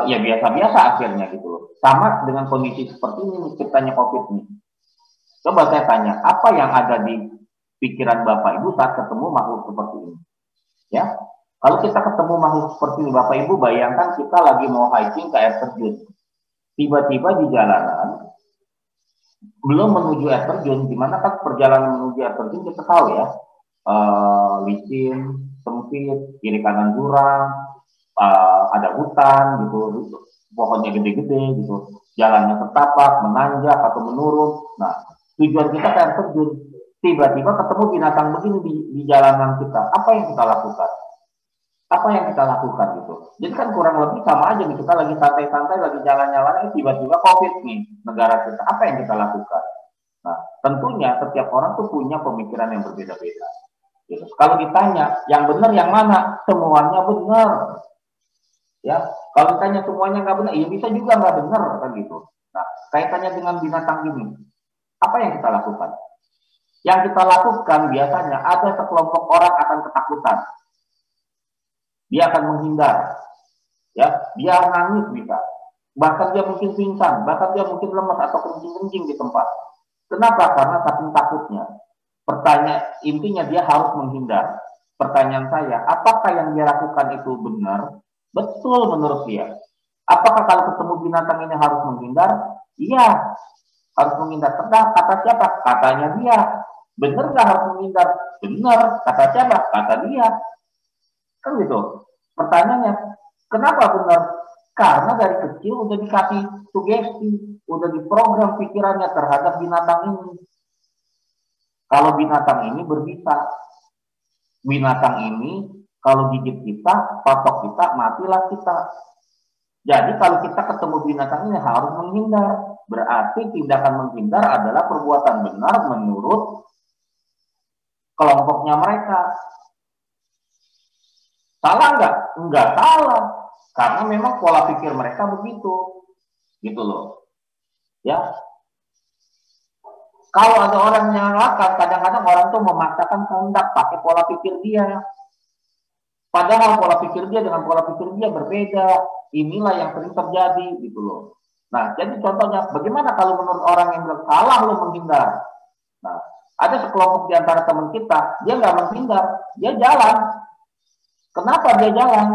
ya biasa-biasa akhirnya gitu loh. Sama dengan kondisi seperti ini ciptanya COVID nih. Coba saya tanya, apa yang ada di pikiran Bapak Ibu saat ketemu makhluk seperti ini? Ya, kalau kita ketemu makhluk seperti ini, Bapak Ibu bayangkan kita lagi mau hiking ke air terjun. Tiba-tiba di jalanan, belum menuju air terjun, dimana kan perjalanan menuju air terjun kita tahu ya, licin, sempit, kiri kanan jurang, ada hutan gitu, pohonnya gede-gede gitu, jalannya setapak, menanjak atau menurun. Nah, tujuan kita ke air terjun, tiba-tiba ketemu binatang begini di jalanan kita, apa yang kita lakukan? Apa yang kita lakukan gitu? Jadi kan kurang lebih sama aja nih, kita lagi santai-santai, lagi jalan-jalan, tiba-tiba COVID nih negara kita, apa yang kita lakukan? Nah, tentunya setiap orang tuh punya pemikiran yang berbeda-beda. Gitu. Kalau ditanya, yang benar yang mana? Semuanya benar. Ya, kalau ditanya semuanya nggak benar, ya bisa juga nggak benar kan gitu. Nah, kaitannya dengan binatang ini, apa yang kita lakukan? Yang kita lakukan biasanya ada sekelompok orang akan ketakutan. Dia akan menghindar, ya, dia nangis bisa, bahkan dia mungkin pingsan, bahkan dia mungkin lemas atau kencing-kencing di tempat. Kenapa? Karena saking takutnya. Pertanyaan intinya dia harus menghindar. Pertanyaan saya, apakah yang dia lakukan itu benar? Betul menurut dia. Apakah kalau ketemu binatang ini harus menghindar? Iya, harus menghindar. Kata siapa? Katanya dia. Benar nggak harus menghindar? Benar. Kata siapa? Kata dia. Kan gitu. Pertanyaannya, kenapa benar? Karena dari kecil udah dikasih sugesti, udah diprogram pikirannya terhadap binatang ini. Kalau binatang ini berbisa, binatang ini kalau gigit kita, patok kita, matilah kita. Jadi kalau kita ketemu binatang ini harus menghindar. Berarti tindakan menghindar adalah perbuatan benar menurut kelompoknya mereka. Salah nggak? Nggak salah. Karena memang pola pikir mereka begitu, gitu loh. Ya, kalau ada orang yang nakal, kadang-kadang orang tuh memaksakan kehendak pakai pola pikir dia. Padahal pola pikir dia dengan pola pikir dia berbeda. Inilah yang sering terjadi, gitu loh. Nah, jadi contohnya, bagaimana kalau menurut orang yang bilang salah lo menghindar? Nah, ada sekelompok di antara teman kita, dia nggak menghindar, dia jalan. Kenapa dia jalan?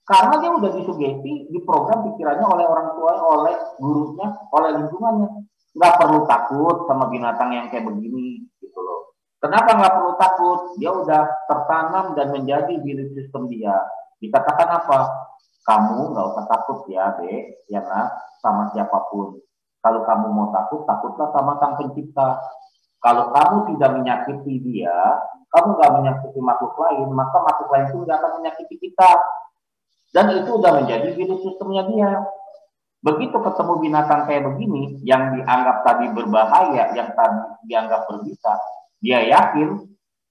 Karena dia udah disugesti, diprogram pikirannya oleh orang tua, oleh gurunya, oleh lingkungannya. Nggak perlu takut sama binatang yang kayak begini, gitu loh. Kenapa nggak perlu takut? Dia udah tertanam dan menjadi belief system dia. Dikatakan apa? Kamu nggak usah takut ya, Dek, ya nak, sama siapapun. Kalau kamu mau takut, takutlah sama Sang Pencipta. Kalau kamu tidak menyakiti dia, kamu nggak menyakiti makhluk lain, maka makhluk lain itu nggak akan menyakiti kita. Dan itu udah menjadi belief sistemnya dia. Begitu ketemu binatang kayak begini, yang dianggap tadi berbahaya, yang tadi dianggap berbisa, dia yakin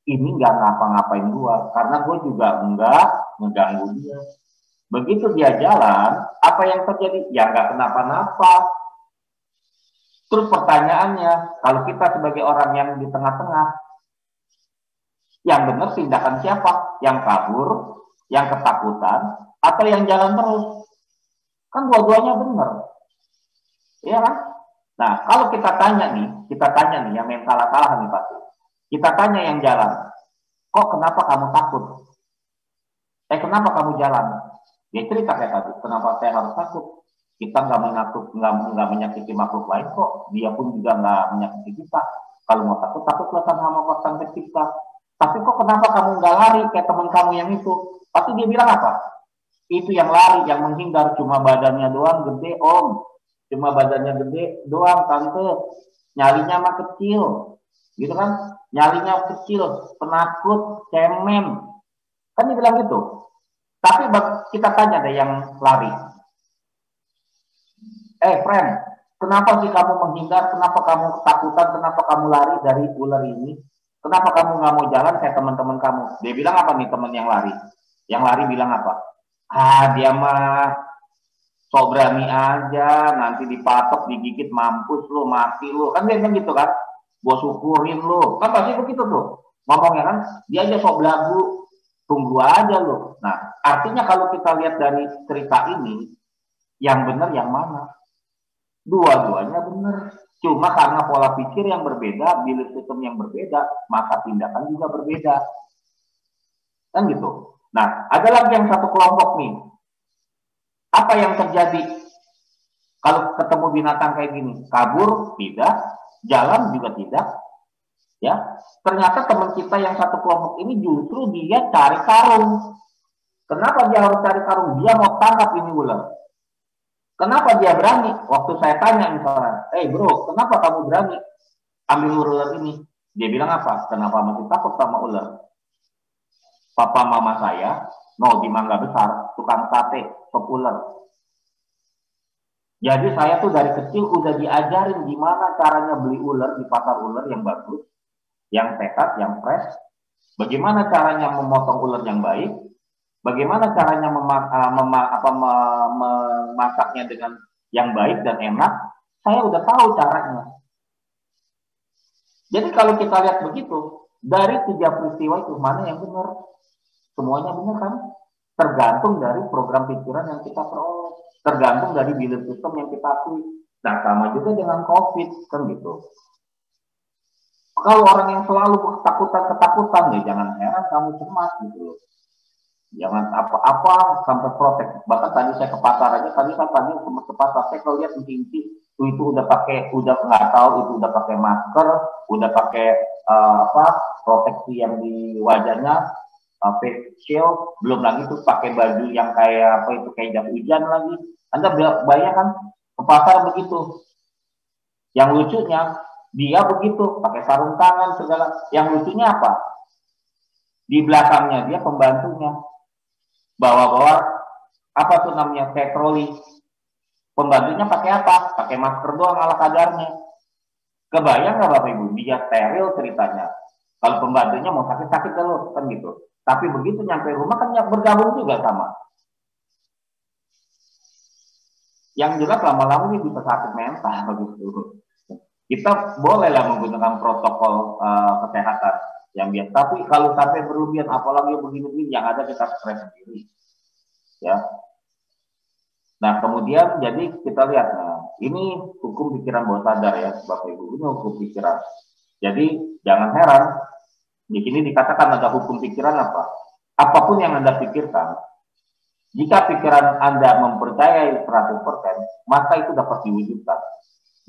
ini nggak ngapa-ngapain gua, karena gua juga nggak mengganggu dia. Begitu dia jalan, apa yang terjadi? Ya nggak kenapa-napa. Terus pertanyaannya, kalau kita sebagai orang yang di tengah-tengah, yang benar tindakan siapa? Yang kabur, yang ketakutan, atau yang jalan terus? Kan dua-duanya benar. Iya kan? Nah, kalau kita tanya nih, yang main salah-salah nih pasti. Kita tanya yang jalan, kok kenapa kamu takut? Kenapa kamu jalan? Dia cerita kayak tadi, kenapa saya harus takut? Kita nggak menyakiti makhluk lain kok. Dia pun juga nggak menyakiti kita. Kalau mau takut, takutlah sama Sang Pencipta. Tapi kok kenapa kamu nggak lari kayak teman kamu yang itu? Pasti dia bilang apa? Itu yang lari, yang menghindar, cuma badannya doang gede, Om. Cuma badannya gede doang, Tante. Nyalinya mah kecil. Gitu kan? Nyalinya kecil, penakut, cemen. Kan dia bilang gitu. Tapi kita tanya deh yang lari. Friend, kenapa sih kamu menghindar? Kenapa kamu ketakutan? Kenapa kamu lari dari ular ini? Kenapa kamu nggak mau jalan kayak teman-teman kamu? Dia bilang apa nih teman yang lari? Yang lari bilang apa? Dia mah sok berani aja, nanti dipatok, digigit, mampus lu, mati lu. Kan dia gitu kan? Gua syukurin lu. Kan pasti begitu tuh. Ngomongnya kan, dia aja sok belagu, tunggu aja lu. Nah, artinya kalau kita lihat dari cerita ini, yang benar yang mana? Dua-duanya benar. Cuma karena pola pikir yang berbeda, belief system yang berbeda, maka tindakan juga berbeda. Kan gitu. Nah, ada lagi yang satu kelompok nih. Apa yang terjadi kalau ketemu binatang kayak gini? Kabur? Tidak. Jalan juga tidak. Ya, ternyata teman kita yang satu kelompok ini justru dia cari karung. Kenapa dia harus cari karung? Dia mau tangkap ini ular. Kenapa dia berani? Waktu saya tanya misalnya, bro, kenapa kamu berani ambil ular ini? Dia bilang apa? Kenapa masih takut sama ular? Papa mama saya, di Mangga Besar, tukang sate, sop ular. Jadi saya tuh dari kecil udah diajarin gimana caranya beli ular di pasar ular yang bagus, yang sehat, yang fresh. Bagaimana caranya memotong ular yang baik, bagaimana caranya memasaknya dengan yang baik dan enak, saya udah tahu caranya. Jadi kalau kita lihat begitu, dari 3 peristiwa itu mana yang benar? Semuanya benar kan? Tergantung dari program pikiran yang kita peroleh, tergantung dari belief system yang kita akui. Nah, sama juga dengan COVID, kan gitu. Kalau orang yang selalu ketakutan, ya jangan heran kamu cemas gitu loh. Jangan apa-apa sampai protek. Bahkan tadi saya ke pasar aja, tadi sempat ke pasar, saya kalau lihat inti itu udah nggak tahu itu udah pakai masker, udah pakai proteksi yang di wajahnya, face shield, belum lagi tuh pakai baju yang kayak kayak jas hujan lagi. Anda bayangkan ke pasar begitu. Yang lucunya dia begitu pakai sarung tangan segala. Yang lucunya apa? Di belakangnya dia pembantunya bawa-bawa apa tuh namanya troli. Pembantunya pakai apa? Pakai masker doang ala kadarnya. Kebayang nggak Bapak Ibu? Dia steril ceritanya. Kalau pembantunya mau sakit-sakit dulu kan gitu. Tapi begitu nyampe rumah kan bergabung juga sama. Yang jelas lama-lama ini bisa sakit mental gitu. Kita bolehlah menggunakan protokol kesehatan yang biasa, tapi kalau sampai berlebihan, apalagi begini-begini, yang ada kita stres sendiri, ya. Nah, kemudian jadi kita lihat, nah, ini hukum pikiran bawah sadar ya, Bapak Ibu, ini hukum pikiran. Jadi jangan heran, di sini dikatakan ada hukum pikiran apa? Apapun yang Anda pikirkan, jika pikiran Anda mempercayai 100%, maka itu dapat diwujudkan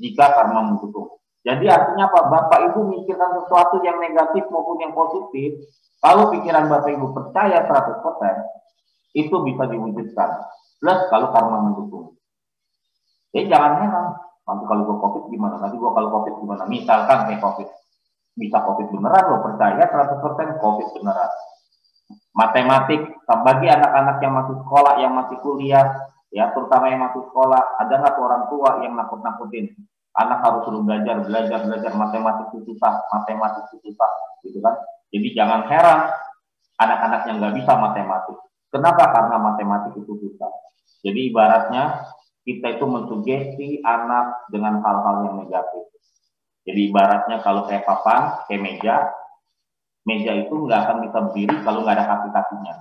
jika karma mendukung. Jadi artinya apa? Bapak Ibu mikirkan sesuatu yang negatif maupun yang positif, kalau pikiran Bapak Ibu percaya 100%, itu bisa diwujudkan. Plus kalau karma mendukung. Jadi jangan heran, nanti kalau gue COVID gimana? Nanti gue kalau COVID gimana? Misalkan kayak COVID. Bisa COVID beneran, lo percaya 100% COVID beneran. Matematik, bagi anak-anak yang masih sekolah, yang masih kuliah, ya terutama yang masih sekolah, ada nggak orang tua yang nakut-nakutin? Anak harus suruh belajar matematik itu susah, gitu kan? Jadi jangan heran anak-anak yang nggak bisa matematik. Kenapa? Karena matematik itu susah. Jadi ibaratnya kita itu mensugesti anak dengan hal-hal yang negatif. Jadi ibaratnya kalau kayak papan, kayak meja itu nggak akan bisa berdiri kalau nggak ada kaki-kakinya.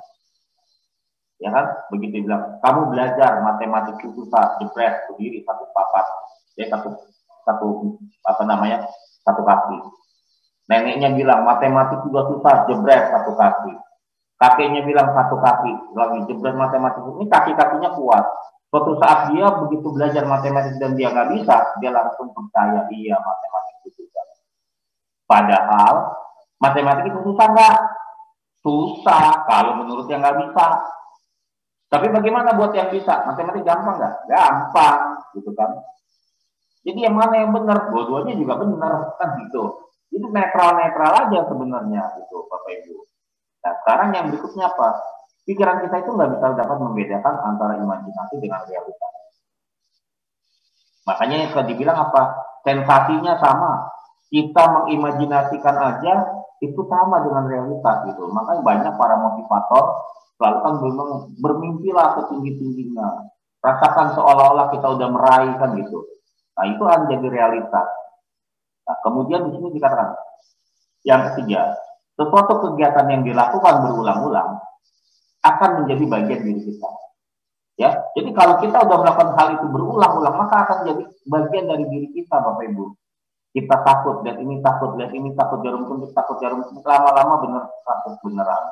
Ya kan? Begitu bilang, kamu belajar matematik itu susah, jebret, berdiri satu papan, ya satu kaki. Neneknya bilang matematik juga susah, jebret satu kaki. Kakeknya bilang satu kaki, lagi jebret matematik ini kaki-kakinya kuat. Suatu saat dia begitu belajar matematik dan dia nggak bisa, dia langsung percaya iya matematik itu susah. Padahal matematik itu susah nggak? Susah kalau menurut yang nggak bisa. Tapi bagaimana buat yang bisa? Matematik gampang nggak? Gampang, gitu kan? Jadi yang mana yang benar? Dua-duanya juga benar, kan gitu. Itu netral-netral aja sebenarnya, gitu, Bapak Ibu. Nah, sekarang yang berikutnya apa? Pikiran kita itu nggak bisa dapat membedakan antara imajinasi dengan realitas. Makanya yang dibilang apa? Sensasinya sama. Kita mengimajinasikan aja itu sama dengan realitas gitu. Makanya banyak para motivator selalu kan memang bermimpilah setinggi-tingginya. Rasakan seolah-olah kita udah meraih kan gitu. Nah, itu akan jadi realitas. Nah, kemudian di sini dikatakan yang ketiga, sesuatu kegiatan yang dilakukan berulang-ulang akan menjadi bagian diri kita. Ya, jadi kalau kita udah melakukan hal itu berulang-ulang, maka akan jadi bagian dari diri kita, Bapak Ibu. Kita takut, lihat ini takut jarum suntik, lama-lama takut beneran.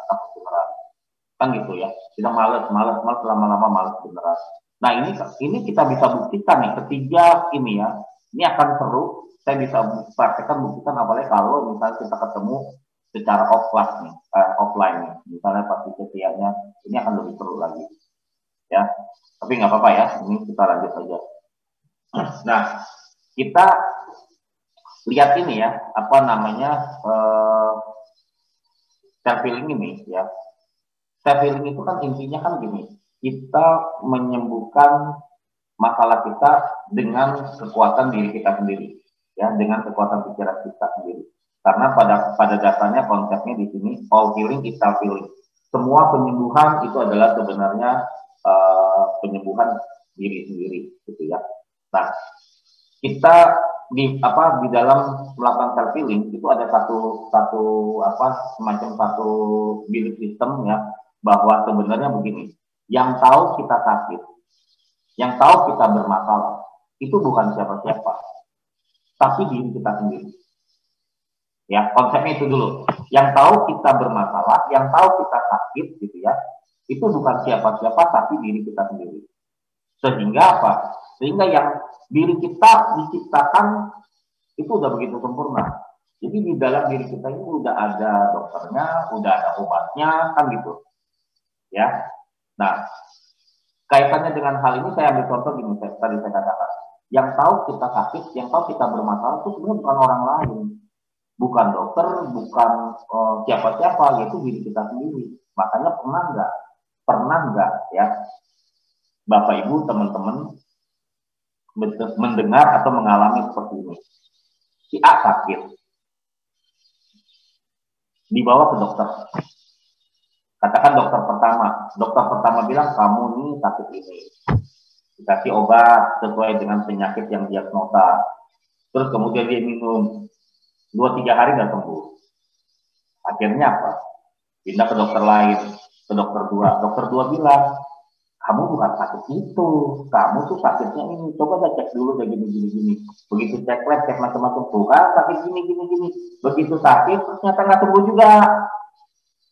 Kan gitu ya. Kita males, lama-lama males beneran. Nah, ini kita bisa buktikan nih, ketiga ini ya. Ini akan seru, saya bisa praktekkan buktikan apalagi kalau misalnya kita ketemu secara offline nih. Misalnya pasti setianya, ini akan lebih seru lagi. Ya, tapi nggak apa-apa ya, ini kita lanjut saja. Nah, kita lihat ini ya, apa namanya self healing ini ya. Self healing itu kan intinya kan gini, kita menyembuhkan masalah kita dengan kekuatan diri kita sendiri, ya, dengan kekuatan pikiran kita sendiri. Karena pada dasarnya konsepnya di sini all healing is self healing. Semua penyembuhan itu adalah sebenarnya penyembuhan diri sendiri, gitu ya. Nah, kita di dalam melakukan self healing itu ada satu semacam satu belief system ya, bahwa sebenarnya begini, yang tahu kita sakit, yang tahu kita bermasalah itu bukan siapa-siapa, tapi diri kita sendiri. Ya, konsepnya itu dulu. Yang tahu kita bermasalah, yang tahu kita sakit gitu ya, itu bukan siapa-siapa tapi diri kita sendiri. Sehingga apa? Sehingga yang diri kita diciptakan itu udah begitu sempurna. Jadi di dalam diri kita ini udah ada dokternya, udah ada obatnya, kan gitu. Ya. Nah, kaitannya dengan hal ini saya ambil contoh gini, tadi saya katakan. Yang tahu kita sakit, yang tahu kita bermasalah itu sebenarnya bukan orang lain. Bukan dokter, bukan siapa-siapa, yaitu diri kita sendiri. Makanya pernah nggak ya, Bapak Ibu, teman-teman mendengar atau mengalami seperti ini. Si A sakit, dibawa ke dokter. Katakan dokter pertama bilang kamu nih sakit ini. dikasih obat sesuai dengan penyakit yang diagnosa, terus kemudian dia minum 2-3 hari nggak sembuh. Akhirnya apa? Pindah ke dokter lain, ke dokter dua bilang, kamu bukan sakit itu, kamu tuh sakitnya ini, coba aja cek dulu kayak gini. Begitu cek lab, cek macam-macam, tuh kan sakit gini. Begitu sakit, ternyata nggak sembuh juga.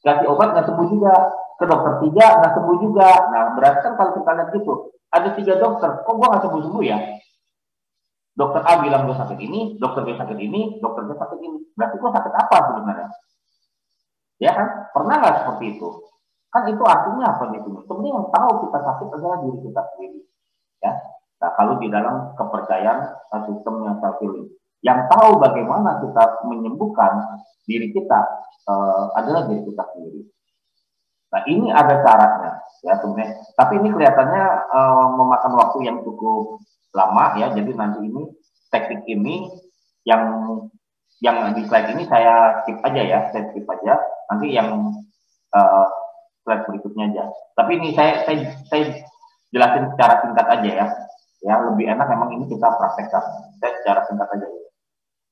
Kasih obat nggak sembuh juga. Ke dokter 3 nggak sembuh juga. Nah, berarti kan kalau kita lihat gitu, ada 3 dokter, kok gua nggak sembuh-sembuh ya? Dokter A bilang gue sakit ini, dokter B sakit ini, dokter B sakit ini. Berarti gue sakit apa sebenarnya? Ya kan? Pernah nggak seperti itu? Kan itu artinya apa di sini? Sebenarnya yang tahu kita sakit adalah diri kita sendiri. Ya. Nah, kalau di dalam kepercayaan sistem yang self healing, yang tahu bagaimana kita menyembuhkan diri kita adalah diri kita sendiri. Nah, ini ada caranya, ya sebenarnya. Tapi ini kelihatannya memakan waktu yang cukup lama, ya. Jadi nanti ini teknik ini yang di slide ini saya skip aja ya, saya skip aja. Nanti yang slide berikutnya aja. Tapi ini saya jelasin secara singkat aja ya. Ya, lebih enak memang ini kita praktekkan. Saya secara singkat aja.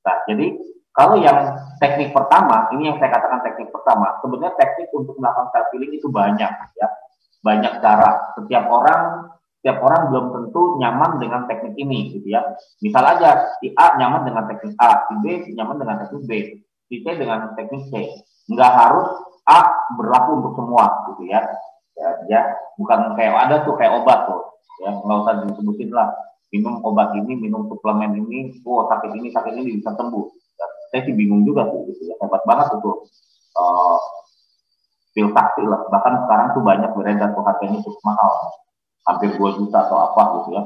Nah, jadi kalau yang teknik pertama, ini yang saya katakan teknik pertama, sebenarnya teknik untuk melakukan self healing itu banyak ya. Banyak cara. Setiap orang belum tentu nyaman dengan teknik ini gitu ya. Misal aja si A nyaman dengan teknik A, si B nyaman dengan teknik B, si C dengan teknik C. Nggak harus A berlaku untuk semua gitu ya. Ya, bukan kayak ada tuh kayak obat tuh. Ya, nggak usah disebutin lah. Minum obat ini, minum suplemen ini, sakit ini bisa sembuh. Ya, saya sih bingung juga tuh gitu ya. Hebat banget itu. Pil sakti lah. Bahkan sekarang tuh banyak beredar tuh harganya cukup mahal. Hampir 2 juta atau apa gitu ya.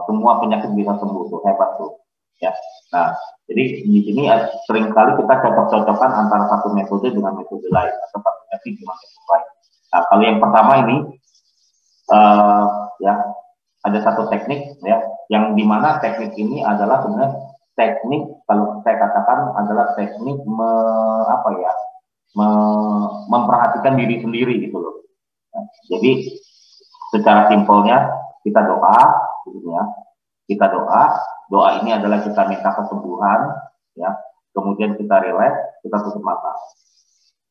Semua penyakit bisa sembuh tuh, hebat tuh. Ya. Nah, jadi di sini seringkali kita cocok-cocokan antara satu metode dengan metode lain atau satu teknik dengan metode lain. Nah, kalau yang pertama ini ya ada satu teknik ya yang dimana teknik ini adalah sebenarnya teknik kalau saya katakan adalah teknik memperhatikan diri sendiri gitu loh. Nah, jadi secara simpelnya kita doa gitu ya. Kita doa ini adalah kita minta kesembuhan ya. Kemudian kita relax, kita tutup mata.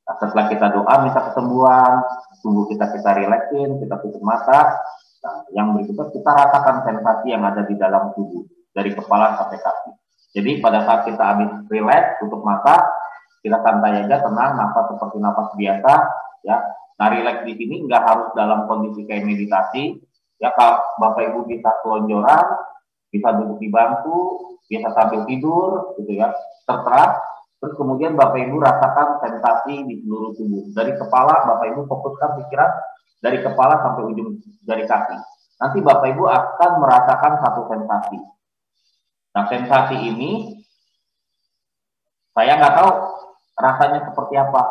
Nah, setelah kita doa minta kesembuhan, tubuh kita relaxin, kita tutup mata. Nah, yang berikutnya kita rasakan sensasi yang ada di dalam tubuh dari kepala sampai kaki. Jadi pada saat kita habis relax, tutup mata, kita santai aja, tenang, nafas seperti nafas biasa, ya. Nah, relax di sini nggak harus dalam kondisi kayak meditasi, ya. Kalau Bapak Ibu bisa selonjoran, bisa duduk di bangku, bisa sambil tidur, gitu ya, terserah. Terus kemudian Bapak Ibu rasakan sensasi di seluruh tubuh. Dari kepala, Bapak Ibu fokuskan pikiran dari kepala sampai ujung jari kaki. Nanti Bapak Ibu akan merasakan satu sensasi. Nah, sensasi ini saya nggak tahu rasanya seperti apa.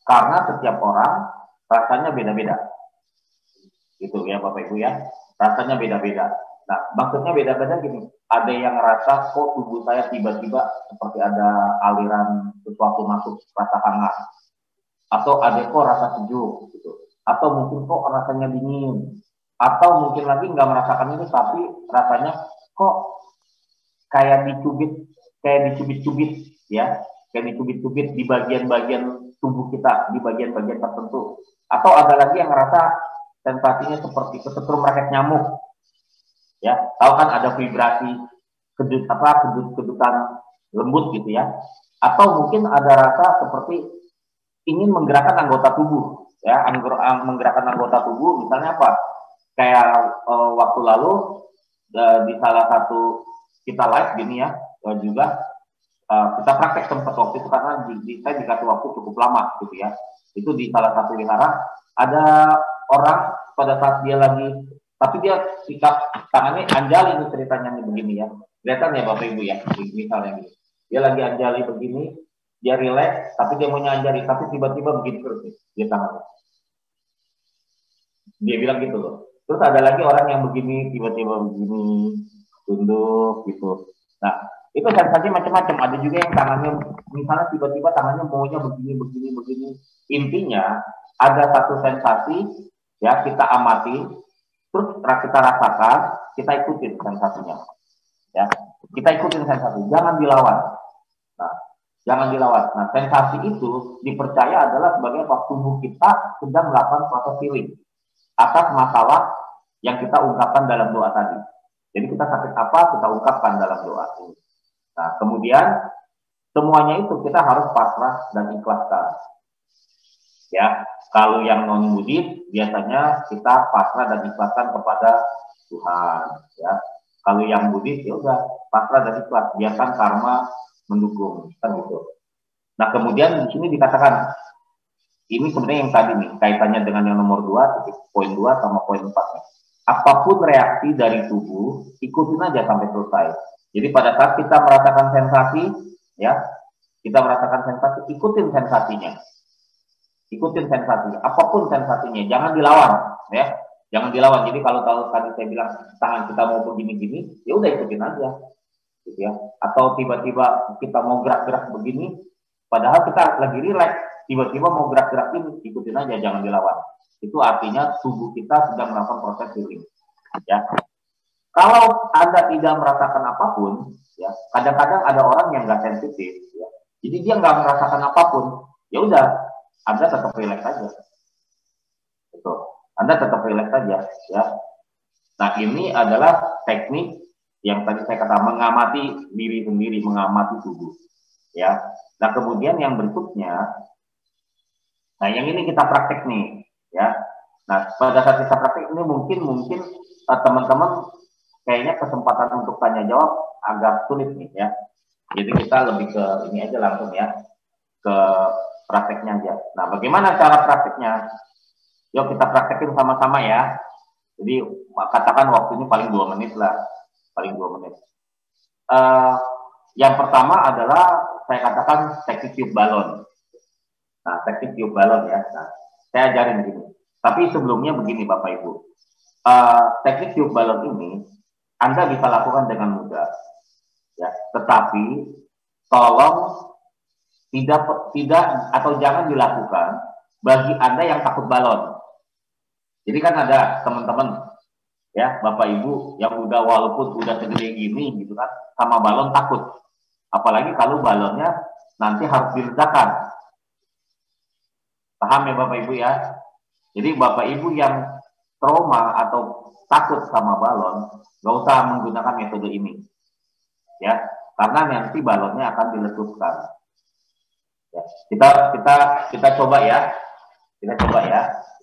Karena setiap orang rasanya beda-beda. Gitu ya Bapak Ibu ya. Rasanya beda-beda. Nah, maksudnya beda-beda gini. Ada yang ngerasa kok tubuh saya tiba-tiba seperti ada aliran sesuatu masuk rasa hangat. Atau ada kok rasa sejuk gitu. Atau mungkin kok rasanya dingin. Atau mungkin lagi nggak merasakan ini tapi rasanya kok kayak dicubit-cubit ya. Kayak dicubit-cubit di bagian-bagian tubuh kita, di bagian-bagian tertentu. Atau ada lagi yang ngerasa sensasinya seperti kesetrum raket nyamuk. Ya, tahu kan ada vibrasi kedutan lembut gitu ya. Atau mungkin ada rasa seperti ingin menggerakkan anggota tubuh, ya, menggerakkan anggota tubuh, misalnya apa? Kayak waktu lalu di salah satu kita live gini ya, juga kita praktek sempat waktu itu karena saya dikasih waktu cukup lama gitu ya. Itu di salah satu wihara ada orang pada saat dia lagi, tapi dia sikap tangannya anjali ini ceritanya nih begini ya. Kelihatan ya Bapak Ibu ya, misalnya gitu. Dia lagi anjali begini, dia relax, tapi dia mau anjali, tapi tiba-tiba begini terus nih, dia tangannya. Dia bilang gitu loh. Terus ada lagi orang yang begini, tiba-tiba begini, tunduk gitu. Nah, itu sensasi macam-macam. Ada juga yang tangannya, misalnya tiba-tiba tangannya maunya begini. Intinya ada satu sensasi, ya kita amati. terus kita rasakan, kita ikutin sensasinya, ya. Kita ikutin sensasi, jangan dilawan. Nah, jangan dilawan. Nah, sensasi itu dipercaya adalah sebagai apa? Tubuh kita sedang melakukan proses healing atas masalah yang kita ungkapkan dalam doa tadi. Jadi kita sakit apa, kita ungkapkan dalam doa ini. Nah, kemudian semuanya itu kita harus pasrah dan ikhlaskan. Ya, kalau yang non Buddhis biasanya kita pasrah dan ikhlaskan kepada Tuhan. Ya, kalau yang Buddhis ya udah pasrah dan ikhlas, biarkan karma mendukung, kan gitu. Nah, kemudian di sini dikatakan ini sebenarnya yang tadi nih kaitannya dengan yang nomor 2, titik poin 2 sama poin 4 nih. Apapun reaksi dari tubuh, ikutin aja sampai selesai. Jadi pada saat kita merasakan sensasi, ya, kita merasakan sensasi, ikutin sensasinya. Ikutin sensasi, apapun sensasinya, jangan dilawan, ya. Jangan dilawan. Jadi kalau tadi saya bilang tangan kita mau begini-gini, ya udah ikutin aja. Gitu ya. Atau tiba-tiba kita mau gerak-gerak begini, padahal kita lagi rileks, tiba-tiba mau gerak-gerak ini, ikutin aja, jangan dilawan. Itu artinya tubuh kita sedang melakukan proses healing. Ya. Kalau Anda tidak merasakan apapun, ya, kadang-kadang ada orang yang nggak sensitif, ya. Jadi dia nggak merasakan apapun, ya udah, Anda tetap rileks aja. Betul. Anda tetap rileks saja, ya. Nah, ini adalah teknik yang tadi saya kata mengamati diri sendiri, mengamati tubuh, ya. Nah, kemudian yang berikutnya, nah yang ini kita praktek nih, ya. Nah, pada saat kita praktek ini mungkin teman-teman kayaknya kesempatan untuk tanya jawab agak sulit nih, ya. Jadi kita lebih ke ini aja langsung ya, ke prakteknya aja. Nah, bagaimana cara prakteknya? Yuk kita praktekin sama-sama ya. Jadi katakan waktu ini paling 2 menit lah, paling 2 menit. Yang pertama adalah saya katakan teknik tiup balon. Nah, teknik tiup balon ya. Nah, saya ajarin begini. Tapi sebelumnya begini Bapak Ibu, teknik tiup balon ini Anda bisa lakukan dengan mudah, ya. Tetapi tolong tidak atau jangan dilakukan bagi Anda yang takut balon. Jadi kan ada teman-teman, ya Bapak Ibu yang walaupun udah segede gini gitu kan, sama balon takut. Apalagi kalau balonnya nanti harus diledakkan. Paham ya Bapak Ibu ya? Jadi Bapak Ibu yang trauma atau takut sama balon, nggak usah menggunakan metode ini, ya, karena nanti balonnya akan diletupkan. Ya, kita coba ya,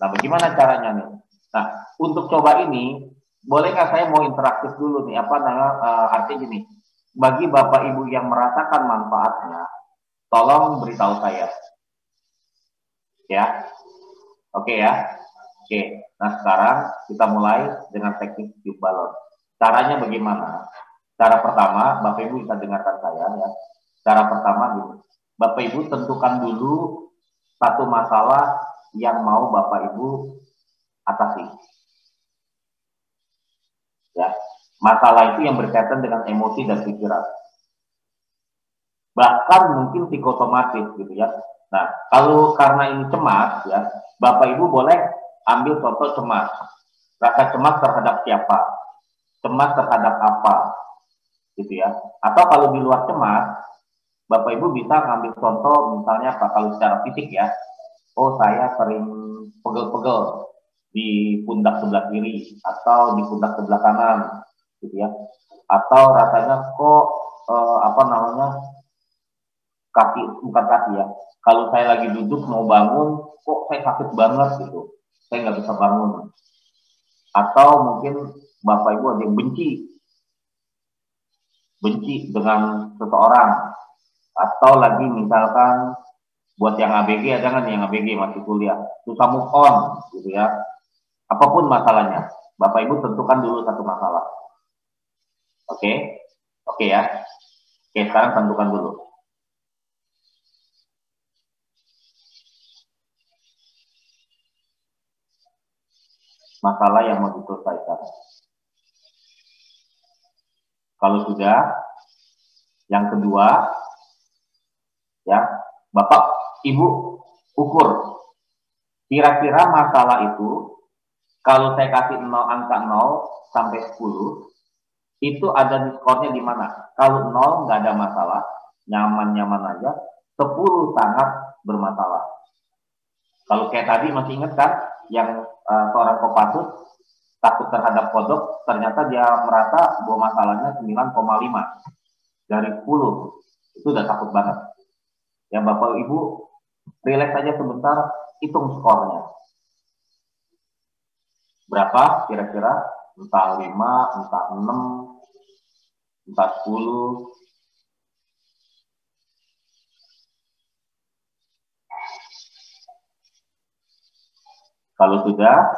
Nah, bagaimana caranya nih? Nah, untuk coba ini, boleh nggak saya mau interaktif dulu nih? Apa namanya? Artinya gini, bagi Bapak Ibu yang merasakan manfaatnya, tolong beritahu saya, ya. Oke ya. Oke, nah sekarang kita mulai dengan teknik tiup balon. Caranya bagaimana? Cara pertama, Bapak Ibu bisa dengarkan saya ya. Cara pertama gini, Bapak Ibu tentukan dulu satu masalah yang mau Bapak Ibu atasi. Ya, masalah itu yang berkaitan dengan emosi dan pikiran. Bahkan mungkin psikosomatis gitu ya. Nah, kalau karena ini cemas ya, Bapak Ibu boleh ambil contoh cemas. Rasa cemas terhadap siapa? Cemas terhadap apa? Gitu ya. Atau kalau di luar cemas, Bapak Ibu bisa ngambil contoh misalnya apa? Kalau secara fisik ya. Oh, saya sering pegel-pegel di pundak sebelah kiri atau di pundak sebelah kanan gitu ya. Atau rasanya kok kaki, bukan kaki ya. Kalau saya lagi duduk mau bangun, kok saya sakit banget gitu. Saya nggak bisa bangun. Atau mungkin Bapak Ibu ada yang benci dengan seseorang. Atau lagi misalkan buat yang ABG ada kan yang ABG masih kuliah, susah move on gitu ya. Apapun masalahnya, Bapak Ibu tentukan dulu satu masalah. Oke? Oke ya. Oke, sekarang tentukan dulu. Masalah yang mau diselesaikan. Kalau sudah, yang kedua, ya, Bapak Ibu ukur kira-kira masalah itu Kalau saya kasih 0, angka 0 sampai 10, itu ada di skornya di mana? Kalau 0 nggak ada masalah, nyaman-nyaman aja. 10 sangat bermasalah. Kalau kayak tadi masih ingat kan, yang seorang Kopassus takut terhadap kodok, ternyata dia merasa bahwa masalahnya 9,5 dari 10. Itu udah takut banget. Ya Bapak Ibu, relax aja sebentar, hitung skornya. Berapa kira-kira? Entah 5, entah 6, entah 10. Kalau sudah,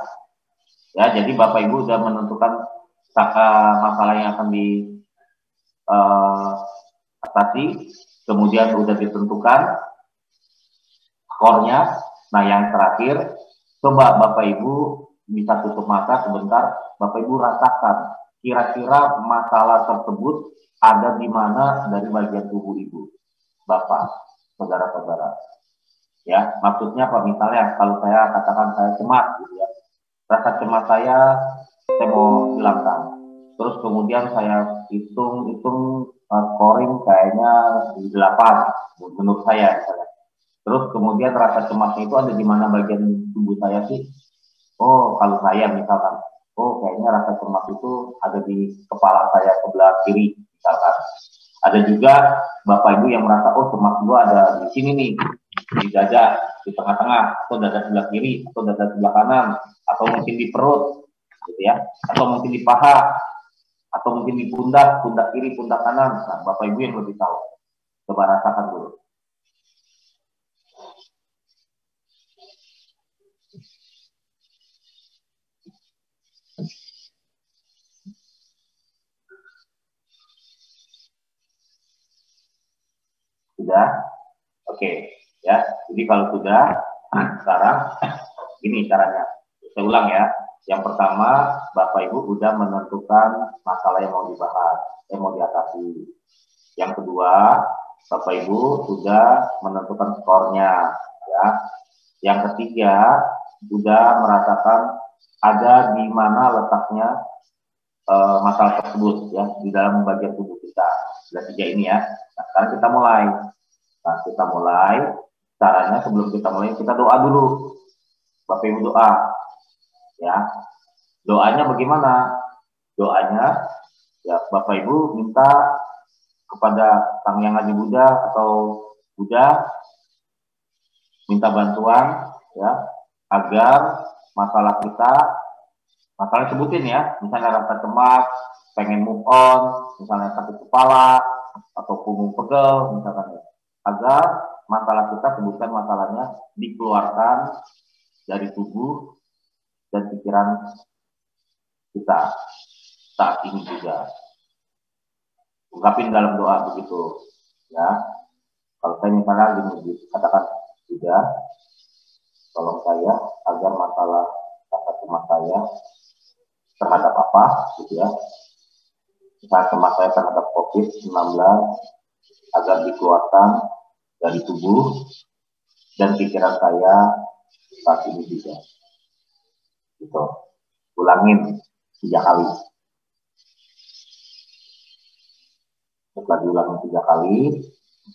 ya jadi Bapak Ibu sudah menentukan masalah yang akan diatasi, kemudian sudah ditentukan skornya. Nah yang terakhir, coba Bapak Ibu bisa tutup mata sebentar, Bapak Ibu rasakan kira-kira masalah tersebut ada di mana dari bagian tubuh Ibu, Bapak, saudara-saudara. Ya, maksudnya apa? Misalnya kalau saya katakan saya cemas gitu ya. Rasa cemas saya mau hilangkan. Terus kemudian saya hitung scoring kayaknya di 8 menurut saya misalnya. Terus kemudian rasa cemasnya itu ada di mana bagian tubuh saya sih? Oh, kalau saya misalkan, oh kayaknya rasa cemas itu ada di kepala saya sebelah kiri misalkan. Ada juga Bapak Ibu yang merasa, oh cemas gua ada di sini nih, di dada, di tengah-tengah, atau dada sebelah kiri, atau dada sebelah kanan, atau mungkin di perut, gitu ya, atau mungkin di paha, atau mungkin di pundak, pundak kiri, pundak kanan. Nah, Bapak Ibu yang lebih tahu. Coba rasakan dulu. Sudah? Oke. Ya, jadi kalau sudah, sekarang ini caranya. Saya ulang ya. Yang pertama, Bapak Ibu sudah menentukan masalah yang mau dibahas, yang mau diatasi. Yang kedua, Bapak Ibu sudah menentukan skornya, ya. Yang ketiga, sudah merasakan ada di mana letaknya masalah tersebut, ya, di dalam bagian tubuh kita. Sudah tiga ini ya. Nah, sekarang kita mulai. Nah, kita mulai. Caranya sebelum kita mulai, kita doa dulu. Bapak Ibu doa, ya. Doanya bagaimana? Doanya, ya Bapak Ibu minta kepada Sang Yang Adi Buddha atau Buddha, minta bantuan, ya, agar masalah kita, masalah sebutin ya, misalnya rasa cemas, pengen move on, misalnya sakit kepala atau punggung pegel, misalkan ya, agar masalah kita, sebutkan masalahnya, dikeluarkan dari tubuh dan pikiran kita saat ini juga. Ungkapin dalam doa begitu, ya. Kalau saya misalnya gini, katakan, juga tolong saya agar masalah rasa cemas saya terhadap apa, gitu ya. Misalnya cemas saya terhadap COVID-19 agar dikeluarkan dari tubuh dan pikiran saya saat ini juga. Gitu. Ulangin 3 kali. Setelah diulangi 3 kali,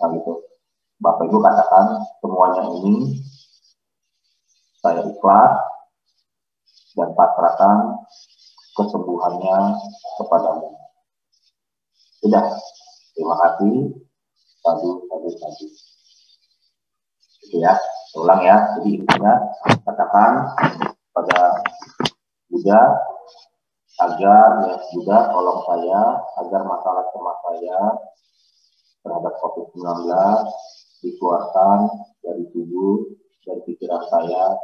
nah gitu, Bapak Ibu katakan semuanya ini saya ikhlas dan pasrahkan kesembuhannya kepadamu. Sudah, terima kasih. Sadu. Gitu ya, ulang ya. Jadi intinya katakan pada Buddha agar, ya Buddha tolong saya agar masalah cemas saya terhadap COVID-19 dikeluarkan dari tubuh dan pikiran saya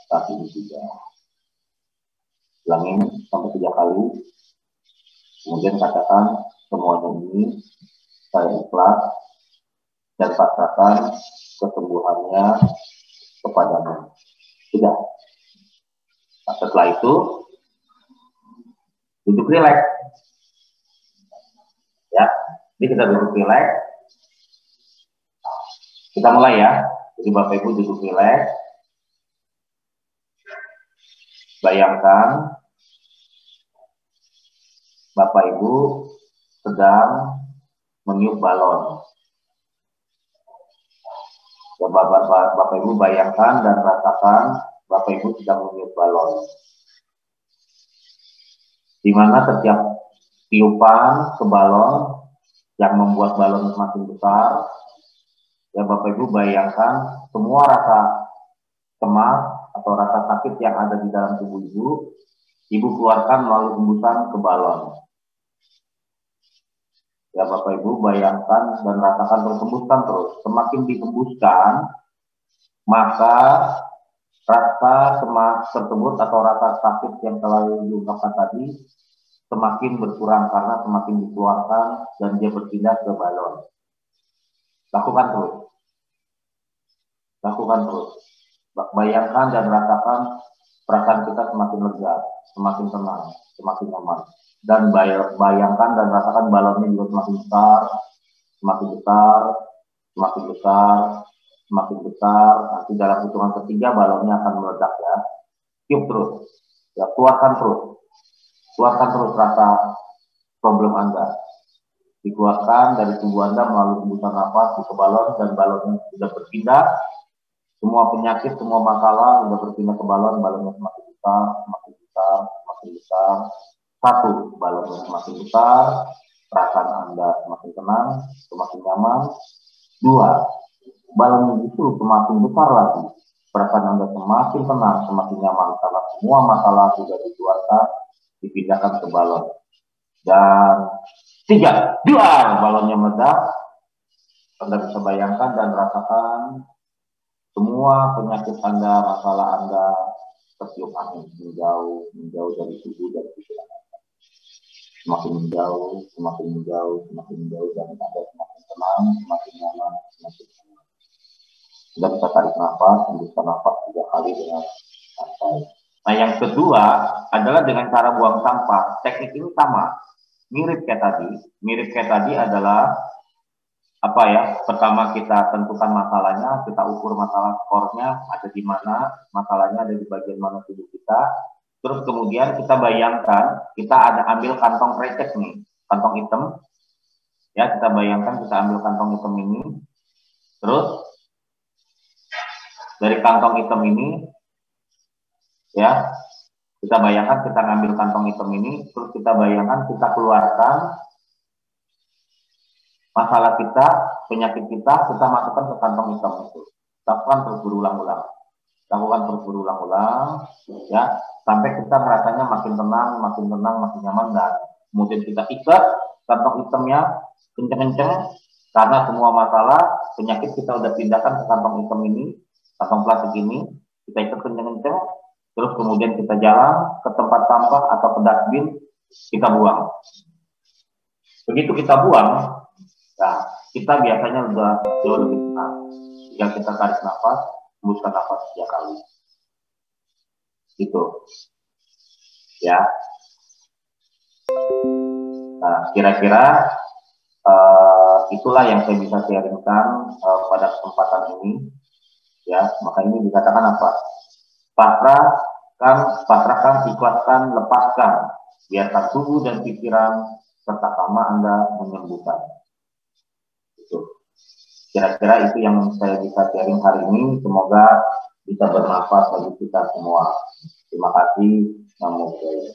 saat ini juga. Ulangin sampai 3 kali. Kemudian katakan semuanya ini saya ikhlas dan pasrahkan kesembuhannya kepadamu. Sudah. Nah, setelah itu duduk rileks. Ya, jadi kita duduk rileks. Kita mulai ya. Jadi Bapak Ibu duduk rileks. bayangkan Bapak Ibu sedang meniup balon. Ya, Bapak Ibu bayangkan dan rasakan Bapak Ibu sedang meniup balon. Di mana setiap tiupan ke balon yang membuat balon semakin besar, ya Bapak Ibu bayangkan semua rasa cemas atau rasa sakit yang ada di dalam tubuh Ibu keluarkan melalui hembusan ke balon. Ya Bapak Ibu bayangkan dan rasakan terus, hembuskan terus. Semakin dihembuskan, maka rasa cemas tersebut atau rasa sakit yang telah diungkapkan tadi semakin berkurang karena semakin dikeluarkan dan dia berpindah ke balon. Lakukan terus. Lakukan terus. Bayangkan dan rasakan perasaan kita semakin lega, semakin tenang, semakin nyaman. Dan bayangkan dan rasakan balonnya juga semakin besar, semakin besar, semakin besar, semakin besar. Nanti dalam hitungan ketiga balonnya akan meledak ya. Tiup terus, ya keluarkan terus, keluarkan terus rasa problem Anda. Dikeluarkan dari tubuh Anda melalui hembusan nafas ke balon dan balonnya sudah berpindah. Semua penyakit, semua masalah sudah berpindah ke balon, balonnya semakin besar, semakin besar, semakin besar. Satu, balonnya semakin besar, perasaan Anda semakin tenang, semakin nyaman. Dua, balonnya justru semakin besar lagi, perasaan Anda semakin tenang, semakin nyaman karena semua masalah sudah dikeluarkan, dipindahkan ke balon. Dan tiga, duar, balonnya meledak. Anda bisa bayangkan dan rasakan semua penyakit Anda, masalah Anda tertiup angin, menjauh dari tubuh dan pikiran Anda. Semakin menjauh, semakin menjauh, semakin menjauh, dan Anda semakin tenang, semakin nyaman, semakin tenang. Anda bisa tarik nafas, hembuskan nafas 3 kali dengan santai. Nah, yang kedua adalah dengan cara buang sampah. Teknik ini sama, mirip kayak tadi. Mirip kayak tadi adalah apa ya? Pertama kita tentukan masalahnya, kita ukur masalah skornya ada di mana, masalahnya ada di bagian mana tubuh kita. Terus kemudian kita bayangkan kita ada ambil kantong krecek nih, kantong hitam. Ya, kita bayangkan kita ambil kantong hitam ini. Terus dari kantong hitam ini ya, kita bayangkan kita ngambil kantong hitam ini, terus kita bayangkan kita keluarkan masalah kita, penyakit kita masukkan ke kantong hitam itu. Lakukan terus berulang-ulang. Lakukan terus berulang-ulang, ya, sampai kita merasanya makin tenang, makin nyaman, dan kemudian kita ikat kantong hitamnya kenceng-kenceng, karena semua masalah, penyakit kita udah pindahkan ke kantong hitam ini, kantong plastik ini, kita ikat kenceng-kenceng, terus kemudian kita jalan ke tempat sampah atau ke dustbin, kita buang. Begitu kita buang, nah, kita biasanya udah jauh lebih tenang. Jika kita tarik nafas, hembuskan nafas 3 kali. Gitu. Ya. Nah, kira-kira itulah yang saya bisa sharingkan pada kesempatan ini. Ya, maka ini dikatakan apa? Pasrahkan, ikhlaskan, lepaskan. Biarkan tubuh dan pikiran serta karma Anda menyembuhkan. Kira-kira itu yang saya bisa sharing hari ini. Semoga bisa bermanfaat bagi kita semua. Terima kasih. Namo Buddhaya.